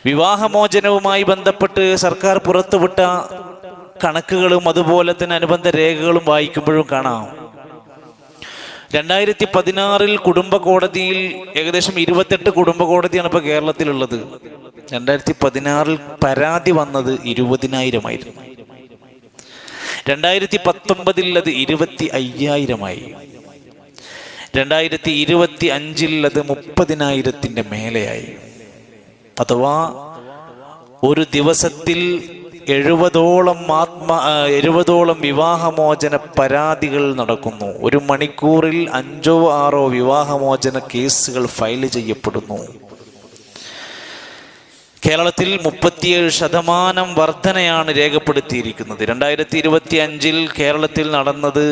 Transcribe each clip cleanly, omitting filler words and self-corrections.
വിവാഹമോചനവുമായി ബന്ധപ്പെട്ട് സർക്കാർ പുറത്തുവിട്ട കണക്കുകളും അതുപോലെ തന്നെ അനുബന്ധ രേഖകളും വായിക്കുമ്പോഴും കാണാം 2016 കുടുംബ കോടതിയിൽ ഏകദേശം 28 കുടുംബ കോടതിയാണ് ഇപ്പോൾ കേരളത്തിലുള്ളത്. 2016 പരാതി വന്നത് 20,000 ആയിരുന്നു. 2019 അത് 25,000 2025 അത് 30,000 മേലെയായി. അഥവാ ഒരു ദിവസത്തിൽ 70ഓളം വിവാഹമോചന പരാതികൾ നടക്കുന്നു. ഒരു മണിക്കൂറിൽ 5-6 വിവാഹമോചന കേസുകൾ ഫയൽ ചെയ്യപ്പെടുന്നു. കേരളത്തിൽ 37% വർധനയാണ് രേഖപ്പെടുത്തിയിരിക്കുന്നത്. 2025 കേരളത്തിൽ നടന്നത്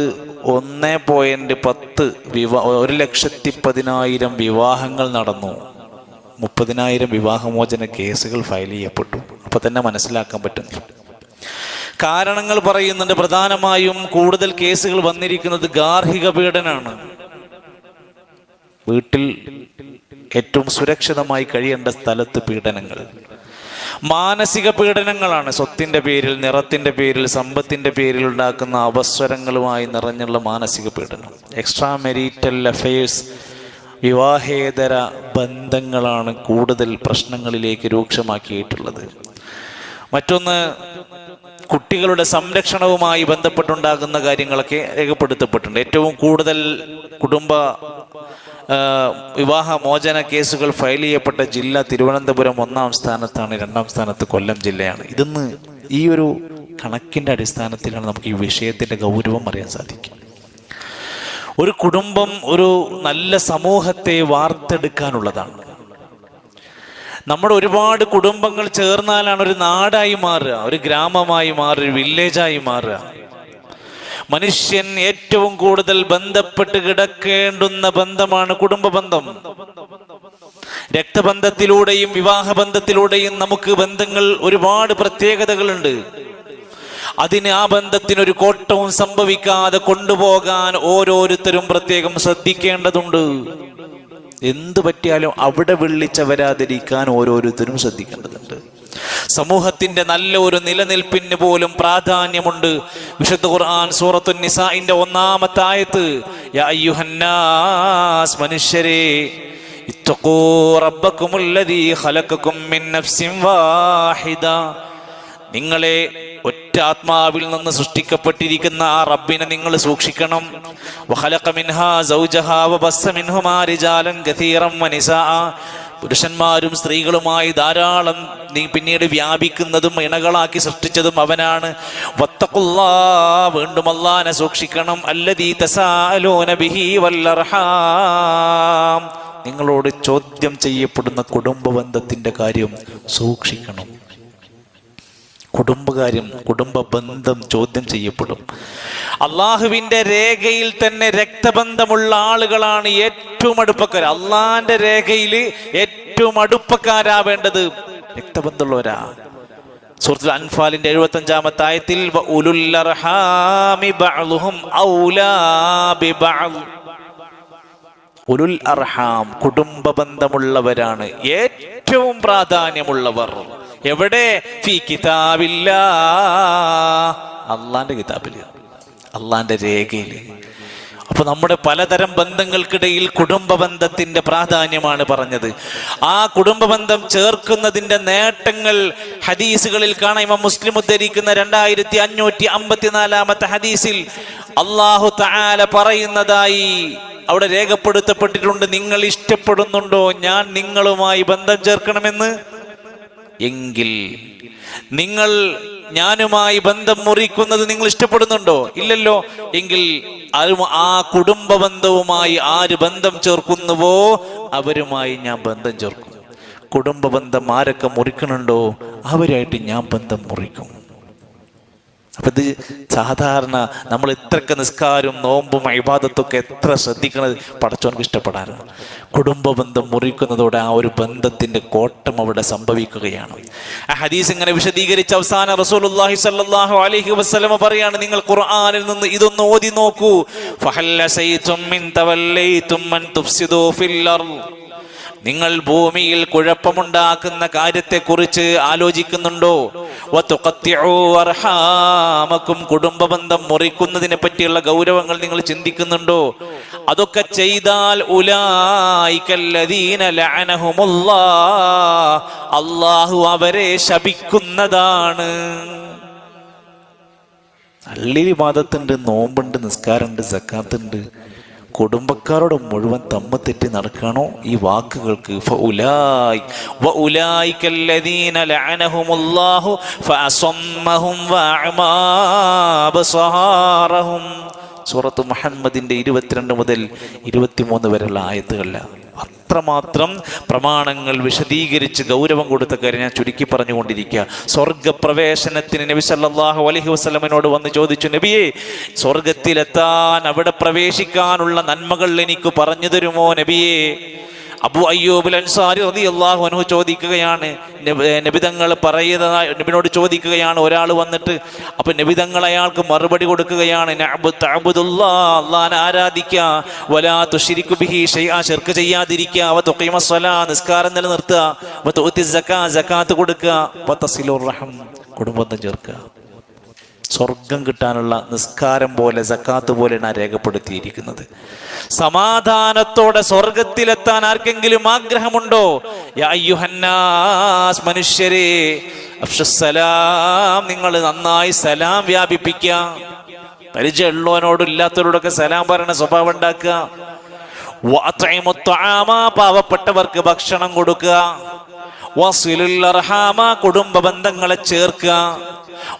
1.10 1,10,000 വിവാഹങ്ങൾ നടന്നു. 30,000 വിവാഹമോചന കേസുകൾ ഫയൽ ചെയ്യപ്പെട്ടു. അപ്പൊ തന്നെ മനസ്സിലാക്കാൻ പറ്റുന്നു. കാരണങ്ങൾ പറയുന്നുണ്ട്. പ്രധാനമായും കൂടുതൽ കേസുകൾ വന്നിരിക്കുന്നത് ഗാർഹിക പീഡനമാണ്. വീട്ടിൽ ഏറ്റവും സുരക്ഷിതമായി കഴിയേണ്ട സ്ഥലത്ത് പീഡനങ്ങൾ. മാനസിക പീഡനങ്ങളാണ്. സ്വത്തിന്റെ പേരിൽ, നിറത്തിന്റെ പേരിൽ, സമ്പത്തിന്റെ പേരിൽ ഉണ്ടാക്കുന്ന അവസരങ്ങളുമായി നിറഞ്ഞുള്ള മാനസിക പീഡനം. എക്സ്ട്രാ മെരീറ്റൽ അഫയേഴ്സ്, വിവാഹേതര ബന്ധങ്ങളാണ് കൂടുതൽ പ്രശ്നങ്ങളിലേക്ക് രൂക്ഷമാക്കിയിട്ടുള്ളത്. മറ്റൊന്ന്, കുട്ടികളുടെ സംരക്ഷണവുമായി ബന്ധപ്പെട്ടുണ്ടാകുന്ന കാര്യങ്ങളൊക്കെ രേഖപ്പെടുത്തപ്പെട്ടിട്ടുണ്ട്. ഏറ്റവും കൂടുതൽ വിവാഹമോചന കേസുകൾ ഫയൽ ചെയ്യപ്പെട്ട ജില്ല തിരുവനന്തപുരം 1-ാം സ്ഥാനത്താണ്. 2-ാം സ്ഥാനത്ത് കൊല്ലം ജില്ലയാണ്. ഇതൊന്ന് ഈ ഒരു കണക്കിൻ്റെ അടിസ്ഥാനത്തിലാണ് നമുക്ക് ഈ വിഷയത്തിൻ്റെ ഗൗരവം അറിയാൻ സാധിക്കും. ഒരു കുടുംബം ഒരു നല്ല സമൂഹത്തെ വാർത്തെടുക്കാനുള്ളതാണ്. നമ്മുടെ ഒരുപാട് കുടുംബങ്ങൾ ചേർന്നാലാണ് ഒരു നാടായി മാറുക, ഒരു ഗ്രാമമായി മാറുക, ഒരു വില്ലേജായി മാറുക. മനുഷ്യൻ ഏറ്റവും കൂടുതൽ ബന്ധപ്പെട്ട് കിടക്കേണ്ടുന്ന ബന്ധമാണ് കുടുംബ ബന്ധം. രക്തബന്ധത്തിലൂടെയും വിവാഹബന്ധത്തിലൂടെയും നമുക്ക് ബന്ധങ്ങൾ ഒരുപാട് പ്രത്യേകതകളുണ്ട്. അതിന് ആ ബന്ധത്തിനൊരു കോട്ടവും സംഭവിക്കാതെ കൊണ്ടുപോകാൻ ഓരോരുത്തരും പ്രത്യേകം ശ്രദ്ധിക്കേണ്ടതുണ്ട്. എന്തു പറ്റിയാലും അവിടെ വിളിച്ച വരാതിരിക്കാൻ ഓരോരുത്തരും ശ്രദ്ധിക്കേണ്ടതുണ്ട്. സമൂഹത്തിന്റെ നല്ല ഒരു നിലനിൽപ്പിന് പോലും പ്രാധാന്യമുണ്ട്. വിശുദ്ധ ഖുർആൻ സൂറത്തുൻ നിസാഇന്റെ 1-ാമത്തെ ആയത്ത്, യാ അയ്യുഹന്നാസ്, മനുഷ്യരെ, ഇത്തഖൂ റബ്ബക്കുമുല്ലദീ ഖലഖക്കും മിൻ നഫ്സിൻ വാഹിദ, നിങ്ങളെ ഒറ്റ ആത്മാവിൽ നിന്ന് സൃഷ്ടിക്കപ്പെട്ടിരിക്കുന്ന ആ റബ്ബിനെ നിങ്ങൾ സൂക്ഷിക്കണം. വഖലഖ മിൻഹാ സൗജഹാ വബസ്സ മിൻഹുമാ റിജാലൻ കസീറൻ വനിസാഅ, പുരുഷന്മാരും സ്ത്രീകളുമായി ധാരാളം പിന്നീട് വ്യാപിക്കുന്നതും ഇണകളാക്കി സൃഷ്ടിച്ചതും അവനാണ്. വത്തഖുല്ലാഹ്, വീണ്ടും അല്ലാഹനെ സൂക്ഷിക്കണം. അല്ലദീ തസാഅലൂന ബിഹി വൽ അർഹാം, നിങ്ങളോട് ചോദ്യം ചെയ്യപ്പെടുന്ന കുടുംബ ബന്ധത്തിന്റെ കാര്യം സൂക്ഷിക്കണം. കുടുംബ ബന്ധം ചോദ്യം ചെയ്യപ്പെടും. അള്ളാഹുവിന്റെ രേഖയിൽ തന്നെ രക്തബന്ധമുള്ള ആളുകളാണ് ഏറ്റവും അടുപ്പക്കാർ. അള്ളാഹിന്റെ രേഖയിൽ ഏറ്റവും അടുപ്പക്കാരാവേണ്ടത് രക്തബന്ധമുള്ളവരാ. സൂറത്തുൽ അൻഫാലിന്റെ 75-ാമത്തെ ആയത്തിൽ, ഉലുൽ അർഹാമി ബഅ്ളുഹും ഔലാ ബിബഅദ്, ഉലുൽ അർഹാം, കുടുംബ ബന്ധമുള്ളവരാണ് ഏറ്റവും പ്രാധാന്യമുള്ളവർ. എവിടെ? ഫീ കിതാബില്ലാ, അള്ളാന്റെ കിതാബില്, അള്ളാന്റെ രേഖയില്. അപ്പൊ നമ്മുടെ പലതരം ബന്ധങ്ങൾക്കിടയിൽ കുടുംബ ബന്ധത്തിന്റെ പ്രാധാന്യമാണ് പറഞ്ഞത്. ആ കുടുംബ ബന്ധം ചേർക്കുന്നതിന്റെ നേട്ടങ്ങൾ ഹദീസുകളിൽ കാണാം. ഇമാം മുസ്ലിം ഉദ്ധരിക്കുന്ന 2554-ാമത്തെ ഹദീസിൽ അല്ലാഹു തആല പറയുന്നതായി അവിടെ രേഖപ്പെടുത്തപ്പെട്ടിട്ടുണ്ട്, നിങ്ങൾ ഇഷ്ടപ്പെടുന്നുണ്ടോ ഞാൻ നിങ്ങളുമായി ബന്ധം ചേർക്കണമെന്ന്? എങ്കിൽ നിങ്ങൾ ഞാനുമായി ബന്ധം മുറിക്കുന്നത് നിങ്ങൾ ഇഷ്ടപ്പെടുന്നുണ്ടോ? ഇല്ലല്ലോ. എങ്കിൽ ആ കുടുംബ ബന്ധവുമായി ആര് ബന്ധം ചേർക്കുന്നുവോ അവരുമായി ഞാൻ ബന്ധം ചേർക്കും. കുടുംബ ബന്ധം ആരൊക്കെ മുറിക്കണുണ്ടോ അവരായിട്ട് ഞാൻ ബന്ധം മുറിക്കും. അപ്പൊ ഇത് സാധാരണ നമ്മൾ ഇത്രയൊക്കെ നിസ്കാരവും നോമ്പും ഇബാദത്തൊക്കെ എത്ര ശ്രദ്ധിക്കണത് പടച്ചോൻക്ക് ഇഷ്ടപ്പെടാനാണ്. കുടുംബ ബന്ധം മുറിക്കുന്നതോടെ ആ ഒരു ബന്ധത്തിന്റെ കോട്ടം അവിടെ സംഭവിക്കുകയാണ്. ആ ഹദീസ് ഇങ്ങനെ വിശദീകരിച്ച അവസാന റസൂലുള്ളാഹി സ്വല്ലല്ലാഹു അലൈഹി വസല്ലം പറയാണ്, നിങ്ങൾ ഖുർആനിൽ നിന്ന് ഇതൊന്ന് ഓതി നോക്കൂ. ഫഹൽ അസൈതും മിൻ തവല്ലൈതും മൻ തുഫ്സിദു ഫിൽ അർദ്, നിങ്ങൾ ഭൂമിയിൽ കുഴപ്പമുണ്ടാക്കുന്ന കാര്യത്തെക്കുറിച്ച് ആലോചിക്കുന്നുണ്ടോ? വതുഖത്തിഉ അർഹാമക്കും, കുടുംബ ബന്ധം മുറിക്കുന്നതിനെ പറ്റിയുള്ള ഗൗരവങ്ങൾ നിങ്ങൾ ചിന്തിക്കുന്നുണ്ടോ? അതൊക്കെ ചെയ്താൽ ഉലൈകല്ലദീന ലഅനഹുമുല്ലാഹ്, അല്ലാഹു അവരെ ശപിക്കുന്നതാണ്. പള്ളിയിൽ ഇബാദത്തുണ്ട്, നോമ്പുണ്ട്, നിസ്കാരമുണ്ട്, സക്കാത്തുണ്ട്. കുടുംബക്കാരോട് മുഴുവൻ തമ്മ തെറ്റി നടക്കണോ ഈ വാക്കുകൾക്ക്? വഉലൈകല്ലദീന ലഅനഹുമുല്ലാഹു ഫഅസമ്മഹും വഅഅമാ അബ്സാറഹും. സൂറത്ത് മുഹമ്മദിന്റെ 22 മുതൽ 23 വരെയുള്ള ആയത്തുകളിലാണ്. അത്രമാത്രം പ്രമാണങ്ങൾ വിശദീകരിച്ച് ഗൗരവം കൊടുത്ത കാര്യം ഞാൻ ചുരുക്കി പറഞ്ഞുകൊണ്ടിരിക്കുക. സ്വർഗപ്രവേശനത്തിന് നബി സല്ലല്ലാഹു അലൈഹി വസല്ലമയോട് വന്ന് ചോദിച്ചു, നബിയേ, സ്വർഗത്തിലെത്താൻ, അവിടെ പ്രവേശിക്കാനുള്ള നന്മകൾ എനിക്ക് പറഞ്ഞു തരുമോ നബിയേ? അബൂ അയ്യൂബ് അൻസാരി റളിയല്ലാഹു അൻഹു ചോദിക്കുകയാണ്, നബിതങ്ങൾ നബിനോട് ചോദിക്കുകയാണ്. ഒരാൾ വന്നിട്ട്, അപ്പൊ നബിതങ്ങൾ അയാൾക്ക് മറുപടി കൊടുക്കുകയാണ്, അല്ലാഹുവിനെ ആരാധിക്കുക, വലാ തുശ്രികു ബിഹി ശൈഅ, ശിർക്ക് ചെയ്യാതിരിക്കുക, വതുഖീമസ്സലാ, നിസ്കാരം നിലനിർത്തുക, വതുഅതി സകാത്ത് കൊടുക്കുക, വതസിലുർ റഹം, കുടുംബബന്ധം ചേർക്കുക. സ്വർഗം കിട്ടാനുള്ള നിസ്കാരം പോലെ, സക്കാത്ത് പോലെയാണ് രേഖപ്പെടുത്തിയിരിക്കുന്നത്. സമാധാനത്തോടെ സ്വർഗത്തിലെത്താൻ ആർക്കെങ്കിലും ആഗ്രഹമുണ്ടോ? യാ അയ്യുഹന്നാസ്, മനുഷ്യരെ, അഫ്ശുസ്സലാം, നിങ്ങൾ നന്നായി സലാം വ്യാപിപ്പിക്കുക. പരിചയമുള്ളവനോടും ഇല്ലാത്തവരോടൊക്കെ സലാം പറയുന്ന സ്വഭാവം ഉണ്ടാക്കുക. വഅത്ഇമുത് തആമ, പാവപ്പെട്ടവർക്ക് ഭക്ഷണം കൊടുക്കുക. വസിലുൽ അർഹാമ, കുടുംബ ബന്ധങ്ങളെ ചേർക്കുക.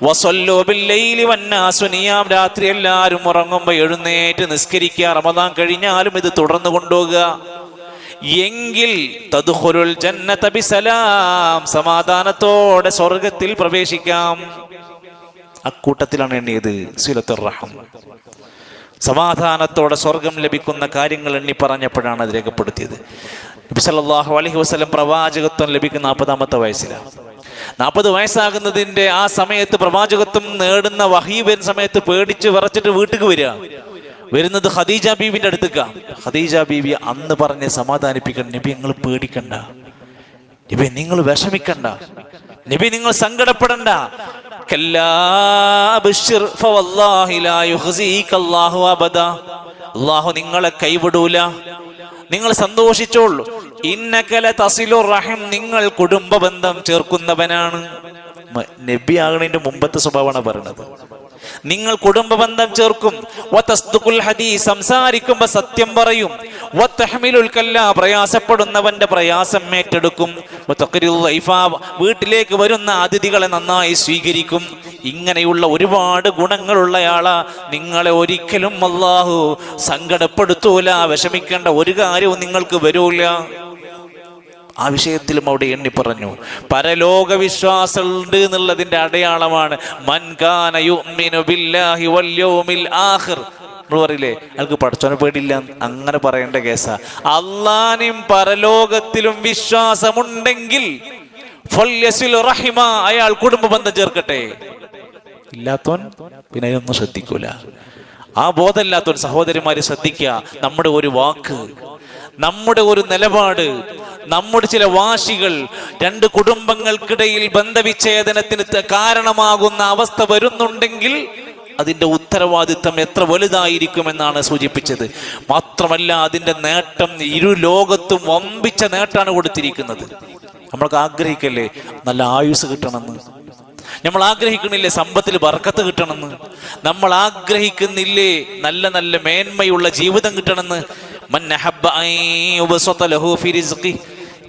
വസല്ലു ബില്ലൈലി വന്നാസു നിയാം, രാത്രി എല്ലാവരും ഉറങ്ങുമ്പോൾ എഴുന്നേറ്റ് നിസ്കരിക്കുക. റമദാൻ കഴിഞ്ഞാലും ഇത് തുടർന്നു കൊണ്ടുപോകുക. എങ്കിൽ തദ്ഖുലുൽ ജന്നത ബിസലാം, സമാധാനത്തോടെ സ്വർഗത്തിൽ പ്രവേശിക്കാം. അക്കൂട്ടത്തിലാണ് എണ്ണിയത് സിലത്തുർ റഹം. സമാധാനത്തോടെ സ്വർഗം ലഭിക്കുന്ന കാര്യങ്ങൾ എണ്ണി പറഞ്ഞപ്പോഴാണ് അത് രേഖപ്പെടുത്തിയത്. നബി സല്ലല്ലാഹു അലൈഹി വസല്ലം പ്രവാചകത്വം ലഭിക്കുന്ന 40-ാമത്തെ വയസ്സിലാണ്. 40 വയസ്സാകുന്നതിന്റെ ആ സമയത്ത് പ്രവാചകത്വം നേടുന്ന വഹീ വരുന്ന സമയത്ത് പേടിച്ച് വിറച്ചിട്ട് വീട്ടിക്ക് വരുന്നത് ഖദീജ ബീവിന്റെ അടുത്തേക്കാ. ഖദീജ ബീവി അന്ന് പറഞ്ഞ് സമാധാനിപ്പിക്കണം, നബി നിങ്ങൾ പേടിക്കണ്ട, നബി നിങ്ങൾ വിഷമിക്കണ്ട, നബി നിങ്ങൾ സങ്കടപ്പെടണ്ട. അല്ലാഹു നിങ്ങളെ കൈവിടൂല, നിങ്ങൾ സന്തോഷിച്ചോളൂ. ഇന്നകല തസിലുർ റഹിം, നിങ്ങൾ കുടുംബ ബന്ധം ചേർക്കുന്നവനാണ്. നബി ആകുന്നതിന്റെ മുമ്പത്തെ സ്വഭാവമാണ് പറയുന്നത്. നിങ്ങൾ കുടുംബ ബന്ധം ചേർക്കും. വതസ്ദുഖുൽ ഹദീസ്, സംസാരിക്കുമ്പോൾ സത്യം പറയും. വതഹ്മിലുൽ കല്ല, പ്രയാസപ്പെടുന്നവന്റെ പ്രയാസം ഏറ്റെടുക്കും. വതഖിറുൽ ലൈഫ, വീട്ടിലേക്ക് വരുന്ന അതിഥികളെ നന്നായി സ്വീകരിക്കും. ഇങ്ങനെയുള്ള ഒരുപാട് ഗുണങ്ങളുള്ളയാളാ. നിങ്ങളെ ഒരിക്കലും അല്ലാഹു സങ്കടപ്പെടുത്തൂല, വിഷമിക്കേണ്ട ഒരു കാര്യവും നിങ്ങൾക്ക് വരൂല. ആ വിഷയത്തിലും അവിടെ എണ്ണി പറഞ്ഞു. പരലോക വിശ്വാസം ഉണ്ട് എന്നുള്ളതിന്റെ അടയാളമാണ് മൻ കാന യുഅ്മിനു ബില്ലാഹി വൽ യൗമിൽ ആഖിർ. പറയില്ലേ, അയാൾക്ക് പടച്ചോനെ പേടിയില്ല, അങ്ങനെ പറയേണ്ട കേസാ. അള്ളാനും പരലോകത്തിലും വിശ്വാസമുണ്ടെങ്കിൽ ഫല്യസിൽ റഹിമ, അയാൾ കുടുംബ ബന്ധം ചേർക്കട്ടെ. ഇല്ലാത്തവൻ പിന്നെ ഒന്നും ശ്രദ്ധിക്കൂല. ആ ബോധമില്ലാത്തവൻ സഹോദരിമാരെ ശ്രദ്ധിക്കുക. നമ്മുടെ ഒരു വാക്ക്, നമ്മുടെ ഒരു നിലപാട്, നമ്മുടെ ചില വാശികൾ 2 കുടുംബങ്ങൾക്കിടയിൽ ബന്ധവിച്ഛേദനത്തിന് കാരണമാകുന്ന അവസ്ഥ വരുന്നുണ്ടെങ്കിൽ അതിന്റെ ഉത്തരവാദിത്തം എത്ര വലുതായിരിക്കുമെന്നാണ് സൂചിപ്പിച്ചത്. മാത്രമല്ല അതിന്റെ നേട്ടം ഇരു ലോകത്തും വമ്പിച്ച നേട്ടാണ് കൊടുത്തിരിക്കുന്നത്. നമ്മൾക്ക് ആഗ്രഹിക്കല്ലേ നല്ല ആയുസ് കിട്ടണമെന്ന്, നമ്മൾ ആഗ്രഹിക്കുന്നില്ലേ സമ്പത്തിൽ ബർക്കത്ത് കിട്ടണമെന്ന്, നമ്മൾ ആഗ്രഹിക്കുന്നില്ലേ നല്ല നല്ല മേന്മയുള്ള ജീവിതം കിട്ടണമെന്ന്.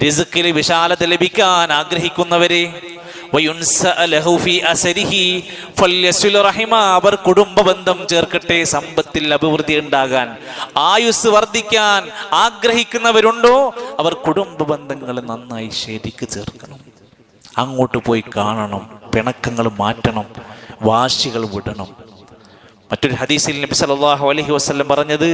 റിസ്ഖിൽ വിശാലത ലഭിക്കാൻ ആഗ്രഹിക്കുന്നവരെ, അവർ കുടുംബ ബന്ധം ചേർക്കട്ടെ. സമ്പത്തിൽ അഭിവൃദ്ധി ഉണ്ടാകാൻ, ആയുസ് വർദ്ധിക്കാൻ ആഗ്രഹിക്കുന്നവരുണ്ടോ അവർ കുടുംബ ബന്ധങ്ങൾ നന്നായി ശരിക്ക് ചേർക്കണം. അങ്ങോട്ട് പോയി കാണണം, പിണക്കങ്ങൾ മാറ്റണം, വാശികൾ വിടണം. മറ്റൊരു ഹദീസിൽ നബി സല്ലല്ലാഹു അലൈഹി വസല്ലം പറഞ്ഞത്,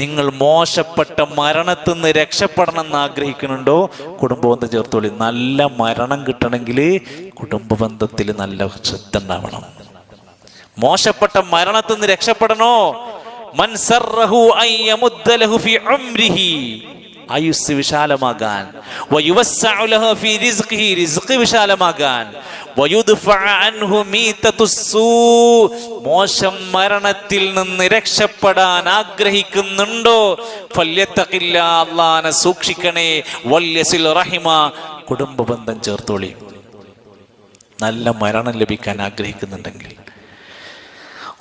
നിങ്ങൾ മോശപ്പെട്ട മരണത്തിൽ നിന്ന് രക്ഷപ്പെടണം എന്ന് ആഗ്രഹിക്കുന്നുണ്ടോ കുടുംബബന്ധം ചേർത്തോളി. നല്ല മരണം കിട്ടണമെങ്കിൽ കുടുംബബന്ധത്തിൽ നല്ല ശ്രദ്ധ ഉണ്ടാവണം. മോശപ്പെട്ട മരണത്തിൽ നിന്ന് രക്ഷപ്പെടണോ, മൻ സറഹു അൻ യമുദ്ദ ലഹു ഫി ഉംരിഹി, ആയുസ് വിശാലമാകാൻ, വയുവസ്സഉ ലഹു ഫീ റിസ്ഖിഹി, റിസ്ഖ് വിശാലമാകാൻ, വയുദ്ഫഅ അൻഹു മീതത്തുസ്സൂ, മോശം മരണത്തിൽ നിന്ന് രക്ഷപ്പെടാൻ ആഗ്രഹിക്കുന്നുണ്ടോ? ഫല്യത്തഖില്ലാ, അല്ലാഹനെ സൂക്ഷിക്കണേ. വല്യസിൽ റഹിമ, കുടുംബ ബന്ധം ചേർത്തോളി. നല്ല മരണം ലഭിക്കാൻ ആഗ്രഹിക്കുന്നുണ്ടെങ്കിൽ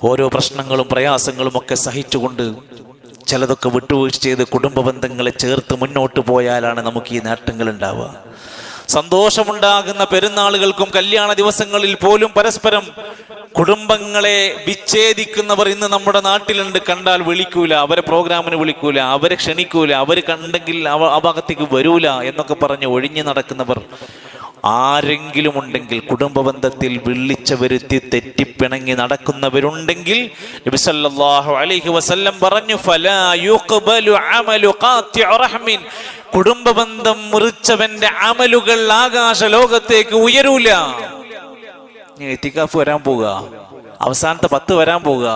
ഓരോ പ്രശ്നങ്ങളും പ്രയാസങ്ങളും ഒക്കെ സഹിച്ചുകൊണ്ട് ചിലതൊക്കെ വിട്ടുവീഴ്ച ചെയ്ത് കുടുംബ ബന്ധങ്ങളെ ചേർത്ത് മുന്നോട്ട് പോയാലാണ് നമുക്ക് ഈ നേട്ടങ്ങൾ ഉണ്ടാവുക. സന്തോഷമുണ്ടാകുന്ന പെരുന്നാളുകൾക്കും കല്യാണ ദിവസങ്ങളിൽ പോലും പരസ്പരം കുടുംബങ്ങളെ വിച്ഛേദിക്കുന്നവർ ഇന്ന് നമ്മുടെ നാട്ടിലുണ്ട്. കണ്ടാൽ വിളിക്കൂല, അവരെ പ്രോഗ്രാമിന് വിളിക്കൂല, അവരെ ക്ഷണിക്കൂല, അവർ കണ്ടെങ്കിൽ ആ ഭാഗത്തേക്ക് വരൂല എന്നൊക്കെ പറഞ്ഞ് ഒഴിഞ്ഞു നടക്കുന്നവർ ആരെങ്കിലും ഉണ്ടെങ്കിൽ, കുടുംബ ബന്ധത്തിൽ വിളിച്ച വരുത്തി തെറ്റിപ്പിണങ്ങി നടക്കുന്നവരുണ്ടെങ്കിൽ നബി സല്ലല്ലാഹു അലൈഹി വസല്ലം പറഞ്ഞു, ഫലാ യുഖ്ബലു അമലു ഖാത്തിഉ റഹ്മിൻ, കുടുംബ ബന്ധം മുറിച്ചവന്റെ അമലുകൾ ആകാശ ലോകത്തേക്ക് ഉയരൂല. ഇത്തികാഫ് വരാൻ പോവുക, അവസാനത്തെ 10 വരാൻ പോവുക.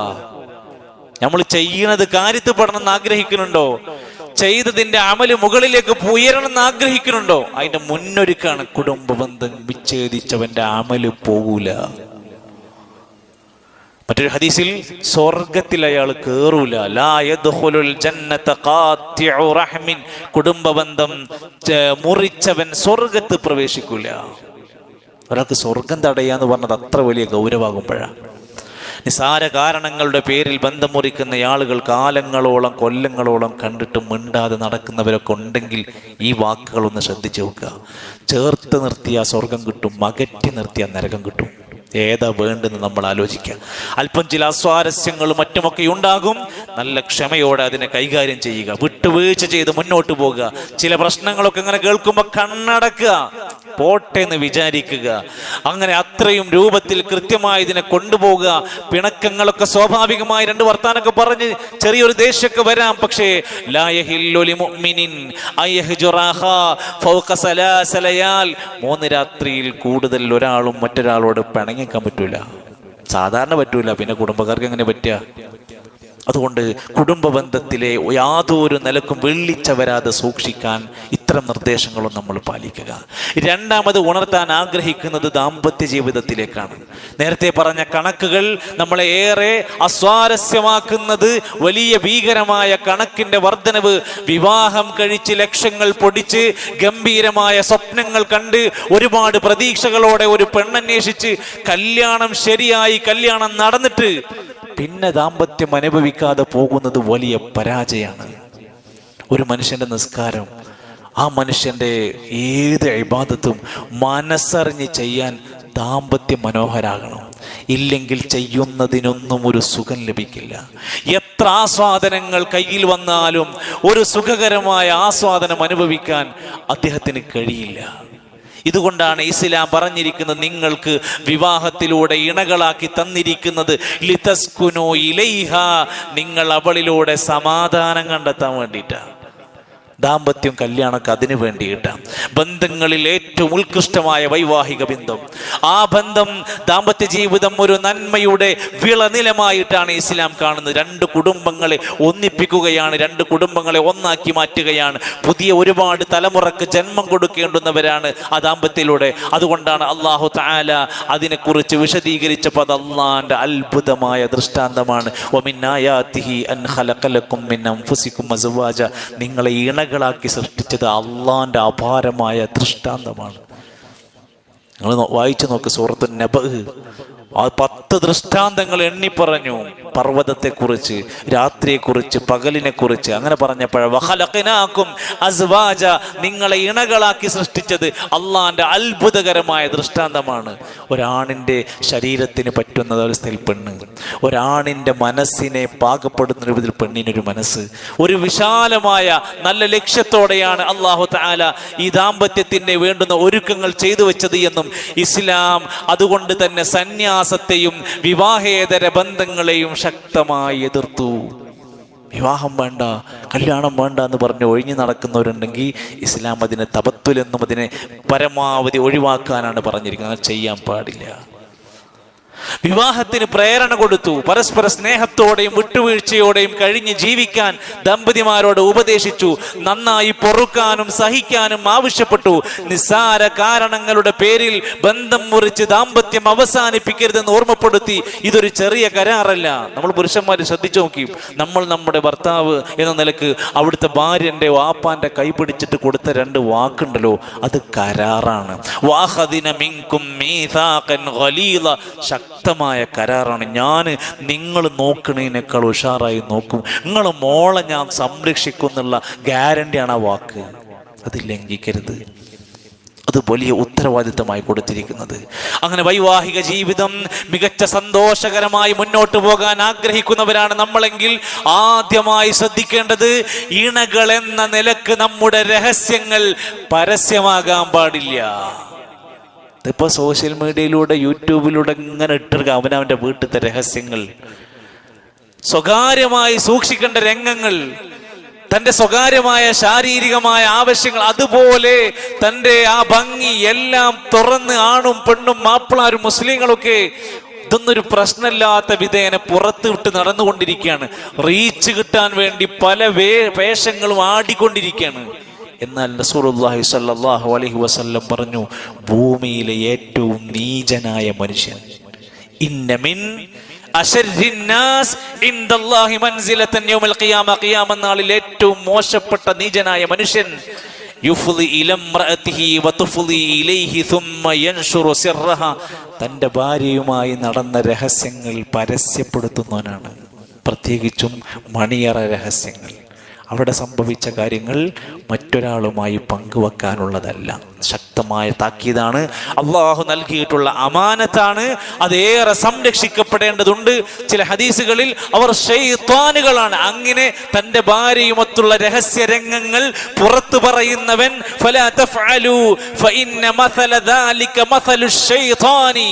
നമ്മൾ ചെയ്യുന്നത് കാര്യത്തിൽ പെടണമെന്ന് ആഗ്രഹിക്കുന്നുണ്ടോ? ചെയ്തതിന്റെ അമല് മുകളിലേക്ക് ഉയരണം എന്ന് ആഗ്രഹിക്കുന്നുണ്ടോ? അതിന്റെ മുന്നൊരുക്കാണ്. കുടുംബ ബന്ധം വിച്ഛേദിച്ചവന്റെ അമല് പോകൂല. മറ്റൊരു ഹദീസിൽ സ്വർഗത്തിൽ അയാൾ കേറൂല. ലാ യദ്ഖുലുൽ ജന്നത ഖാത്തിഉ റഹ്മിൻ, കുടുംബ ബന്ധം മുറിച്ചവൻ സ്വർഗത്ത് പ്രവേശിക്കൂല. ഒരാൾക്ക് സ്വർഗം തടയാന്ന് പറഞ്ഞത് അത്ര വലിയ ഗൗരവമാകുമ്പോഴാണ്. നിസാര കാരണങ്ങളുടെ പേരിൽ ബന്ധം മുറിക്കുന്ന ആളുകൾ കാലങ്ങളോളം കൊല്ലങ്ങളോളം കണ്ടിട്ട് മിണ്ടാതെ നടക്കുന്നവരൊക്കെ ഉണ്ടെങ്കിൽ ഈ വാക്കുകളൊന്ന് ശ്രദ്ധിച്ചു നോക്കുക. ചേർത്ത് നിർത്തിയാൽ സ്വർഗം കിട്ടും, അകറ്റി നിർത്തിയാൽ നരകം കിട്ടും. ഏതാ വേണ്ടെന്ന് നമ്മൾ ആലോചിക്കുക. അല്പം ചില അസ്വാരസ്യങ്ങളും മറ്റുമൊക്കെ ഉണ്ടാകും. നല്ല ക്ഷമയോടെ അതിനെ കൈകാര്യം ചെയ്യുക, വിട്ടുവീഴ്ച ചെയ്ത് മുന്നോട്ട് പോകുക. ചില പ്രശ്നങ്ങളൊക്കെ ഇങ്ങനെ കേൾക്കുമ്പോൾ കണ്ണടക്കുക, പോട്ടെ എന്ന് വിചാരിക്കുക. അങ്ങനെ അത്രയും രൂപത്തിൽ കൃത്യമായി ഇതിനെ കൊണ്ടുപോകുക. പിണക്കങ്ങളൊക്കെ സ്വാഭാവികമായി രണ്ട് വർത്താനൊക്കെ പറഞ്ഞ് ചെറിയൊരു ദേഷ്യമൊക്കെ വരാം. പക്ഷേ ലാ യഹില്ലു ലിമുഅ്മിനിൻ അയഹ്ജുറഹ ഫൗക സലാസ ലയാൽ, 3 രാത്രിയിൽ കൂടുതൽ ഒരാളും മറ്റൊരാളോട് പിണങ്ങിക്കാൻ പറ്റൂല. സാധാരണ പറ്റൂല, പിന്നെ കുടുംബക്കാർക്ക് എങ്ങനെ പറ്റുക? അതുകൊണ്ട് കുടുംബ ബന്ധത്തിലെ യാതൊരു നിലക്കും വെള്ളിച്ച വരാതെ സൂക്ഷിക്കാൻ ഇത്തരം നിർദ്ദേശങ്ങളും നമ്മൾ പാലിക്കുക. രണ്ടാമത് ഉണർത്താൻ ആഗ്രഹിക്കുന്നത് ദാമ്പത്യ ജീവിതത്തിലേക്കാണ്. നേരത്തെ പറഞ്ഞ കണക്കുകൾ നമ്മളെ ഏറെ അസ്വാരസ്യമാക്കുന്നത് വലിയ ഭീകരമായ കണക്കിന്റെ വർധനവ്. വിവാഹം കഴിച്ച് ലക്ഷങ്ങൾ പൊടിച്ച് ഗംഭീരമായ സ്വപ്നങ്ങൾ കണ്ട് ഒരുപാട് പ്രതീക്ഷകളോടെ ഒരു പെണ്ണന്വേഷിച്ച് കല്യാണം ശരിയായി കല്യാണം നടന്നിട്ട് പിന്നെ ദാമ്പത്യം അനുഭവിക്കാതെ പോകുന്നത് വലിയ പരാജയമാണ്. ഒരു മനുഷ്യന്റെ നിസ്കാരം, ആ മനുഷ്യന്റെ ഏത് ഇബാദത്തും മനസ്സറിഞ്ഞ് ചെയ്യാൻ ദാമ്പത്യം മനോഹരാകണം. ഇല്ലെങ്കിൽ ചെയ്യുന്നതിനൊന്നും ഒരു സുഖം ലഭിക്കില്ല. എത്ര ആസ്വാദനങ്ങൾ കയ്യിൽ വന്നാലും ഒരു സുഖകരമായ ആസ്വാദനം അനുഭവിക്കാൻ അദ്ദേഹത്തിന് കഴിയില്ല. ഇതുകൊണ്ടാണ് ഇസ്ലാം പറഞ്ഞിരിക്കുന്നത്, നിങ്ങൾക്ക് വിവാഹത്തിലൂടെ ഇണകളാക്കി തന്നിരിക്കുന്നത് ലിതസ്കുനു ഇലൈഹ, നിങ്ങൾ അവളിലൂടെ സമാധാനം കണ്ടെത്താൻ വേണ്ടിയിട്ടാണ്. ദാമ്പത്യം കല്യാണമൊക്കെ അതിനു വേണ്ടിയിട്ടാണ്. ബന്ധങ്ങളിൽ ഏറ്റവും ഉത്കൃഷ്ടമായ വൈവാഹിക ബന്ധം, ആ ബന്ധം ദാമ്പത്യ ജീവിതം ഒരു നന്മയുടെ വിളനിലമായിട്ടാണ് ഇസ്ലാം കാണുന്നത്. 2 കുടുംബങ്ങളെ ഒന്നിപ്പിക്കുകയാണ്, 2 കുടുംബങ്ങളെ ഒന്നാക്കി മാറ്റുകയാണ്. പുതിയ ഒരുപാട് തലമുറക്ക് ജന്മം കൊടുക്കേണ്ടുന്നവരാണ് ആ ദാമ്പത്യത്തിലൂടെ. അതുകൊണ്ടാണ് അല്ലാഹു തആല അതിനെക്കുറിച്ച് വിശദീകരിച്ചപ്പോൾ അത് അള്ളാന്റെ അത്ഭുതമായ ദൃഷ്ടാന്തമാണ്. വമിൻ ആയാതിഹി അൻ ഖലഖ ലക്കും മിൻ അൻഫുസികും അസ്വാജ, നിങ്ങളെ ാക്കി സൃഷ്ടിച്ചത് അള്ളാന്റെ അപാരമായ ദൃഷ്ടാന്തമാണ്. നിങ്ങൾ വായിച്ചു നോക്ക് സൂറത്തുൻ നബഅ, ആ 10 ദൃഷ്ടാന്തങ്ങൾ എണ്ണി പറഞ്ഞു. പർവ്വതത്തെക്കുറിച്ച്, രാത്രിയെക്കുറിച്ച്, പകലിനെക്കുറിച്ച്. അങ്ങനെ പറഞ്ഞപ്പോഴ വഖലഖനാകും അസ്വാജ, നിങ്ങളെ ഇണകളാക്കി സൃഷ്ടിച്ചത് അള്ളാന്റെ അത്ഭുതകരമായ ദൃഷ്ടാന്തമാണ്. ഒരാണിന്റെ ശരീരത്തിന് പറ്റുന്ന അവസ്ഥയിൽ പെണ്ണ്, ഒരാണിന്റെ മനസ്സിനെ പാകപ്പെടുന്ന രൂപത്തിൽ പെണ്ണിനൊരു മനസ്സ്. ഒരു വിശാലമായ നല്ല ലക്ഷ്യത്തോടെയാണ് അല്ലാഹു തആല ഈ ദാമ്പത്യത്തിന് വേണ്ടുന്ന ഒരുക്കങ്ങൾ ചെയ്തു വെച്ചത് എന്നും ഇസ്ലാം അതുകൊണ്ട് തന്നെ സന്യാസത്തെയും വിവാഹേതര ബന്ധങ്ങളെയും ശക്തമായി എതിർത്തു. വിവാഹം വേണ്ട, കല്യാണം വേണ്ട എന്ന് പറഞ്ഞ് ഒഴിഞ്ഞു നടക്കുന്നവരുണ്ടെങ്കിൽ ഇസ്ലാം അതിനെ തബത്തുലെന്നും അതിനെ പരമാവധി ഒഴിവാക്കാനാണ് പറഞ്ഞിരിക്കുന്നത്. ചെയ്യാൻ പാടില്ല. വിവാഹത്തിന് പ്രേരണ കൊടുത്തു. പരസ്പര സ്നേഹത്തോടെയും വിട്ടുവീഴ്ചയോടെയും കഴിഞ്ഞ് ജീവിക്കാൻ ദമ്പതിമാരോട് ഉപദേശിച്ചു. നന്നായി പൊറുക്കാനും സഹിക്കാനും ആവശ്യപ്പെട്ടു. നിസ്സാര കാരണങ്ങളുടെ പേരിൽ ബന്ധം മുറിച്ച് ദാമ്പത്യം അവസാനിപ്പിക്കരുതെന്ന് ഓർമ്മപ്പെടുത്തി. ഇതൊരു ചെറിയ കരാറല്ല. നമ്മൾ പുരുഷന്മാർ ശ്രദ്ധിച്ചു നോക്കി, നമ്മൾ നമ്മുടെ ഭർത്താവ് എന്ന നിലക്ക് അവിടുത്തെ ഭാര്യന്റെ വാപ്പാന്റെ കൈ പിടിച്ചിട്ട് കൊടുത്ത 2 വാക്കുണ്ടല്ലോ, അത് കരാറാണ്. വാഖദിന മിൻകും മീസാഖൻ ഗലീള, ശക്തമായ കരാറാണ്. ഞാൻ നിങ്ങൾ നോക്കണേനേക്കാൾ ഉഷാറായി നോക്കും, നിങ്ങളെ മോളെ ഞാൻ സംരക്ഷിക്കും എന്നുള്ള ഗ്യാരണ്ടിയാണ് ആ വാക്ക്. അത് ലംഘിക്കരുത്. അത് വലിയ ഉത്തരവാദിത്തമായി കൊടുത്തിരിക്കുന്നത്. അങ്ങനെ വൈവാഹിക ജീവിതം മികച്ച സന്തോഷകരമായി മുന്നോട്ട് പോകാൻ ആഗ്രഹിക്കുന്നവരാണ് നമ്മളെങ്കിൽ ആദ്യമായി ശ്രദ്ധിക്കേണ്ടത്, ഇണകൾ എന്ന നിലക്ക് നമ്മുടെ രഹസ്യങ്ങൾ പരസ്യമാകാൻ പാടില്ല. ഇപ്പൊ സോഷ്യൽ മീഡിയയിലൂടെ യൂട്യൂബിലൂടെ ഇങ്ങനെ ഇട്ടിരിക്കുക അവനവന്റെ വീട്ടിലത്തെ രഹസ്യങ്ങൾ, സ്വകാര്യമായി സൂക്ഷിക്കേണ്ട രംഗങ്ങൾ, തൻ്റെ സ്വകാര്യമായ ശാരീരികമായ ആവശ്യങ്ങൾ, അതുപോലെ തൻ്റെ ആ ഭംഗി എല്ലാം തുറന്ന് ആണും പെണ്ണും മാപ്പിളാരും മുസ്ലിങ്ങളൊക്കെ ഇതൊന്നൊരു പ്രശ്നമില്ലാത്ത വിധേന പുറത്ത് വിട്ട് നടന്നുകൊണ്ടിരിക്കുകയാണ്. റീച്ച് കിട്ടാൻ വേണ്ടി പല വേഷങ്ങളും ആടിക്കൊണ്ടിരിക്കുകയാണ്. എന്നാൽ റസൂലുള്ളാഹി സ്വല്ലല്ലാഹു അലൈഹി വസല്ലം പറഞ്ഞു, ഭൂമിയിലെ ഏറ്റവും നീചനായ മനുഷ്യൻ, ഇന്ന മിൻ അശർരിന്നാസ് ഇൻദല്ലാഹി മൻസിലതൻ യൗമൽ ഖിയാമ, ഖിയാമ നാളിൽ ഏറ്റവും മോശപ്പെട്ട നീചനായ മനുഷ്യൻ, യുഫ്ളി ഇലംറഅതിഹി വതുഫ്ളി ഇലൈഹി സുമ്മ യൻശുറു സിർറഹ, തൻ്റെ ഭാര്യയുമായി നടന്ന രഹസ്യങ്ങൾ പരസ്യപ്പെടുത്തുന്നവനാണ്. പ്രത്യേകിച്ചും മണിയറ രഹസ്യങ്ങൾ, അവിടെ സംഭവിച്ച കാര്യങ്ങൾ മറ്റൊരാളുമായി പങ്കുവെക്കാനുള്ളതല്ല. ശക്തമായ താക്കീതാണ്. അള്ളാഹു നൽകിയിട്ടുള്ള അമാനത്താണ്. അതേറെ സംരക്ഷിക്കപ്പെടേണ്ടതുണ്ട്. ചില ഹദീസുകളിൽ അവർ ശൈത്വാനുകളാണ്. അങ്ങനെ തൻ്റെ ഭാര്യയുമൊത്തുള്ള രഹസ്യ രംഗങ്ങൾ പുറത്തു പറയുന്നവൻ ഫലാ തഫ്അലു ഫഇന്ന മസല ദാലിക മസലു ശൈത്വാനി,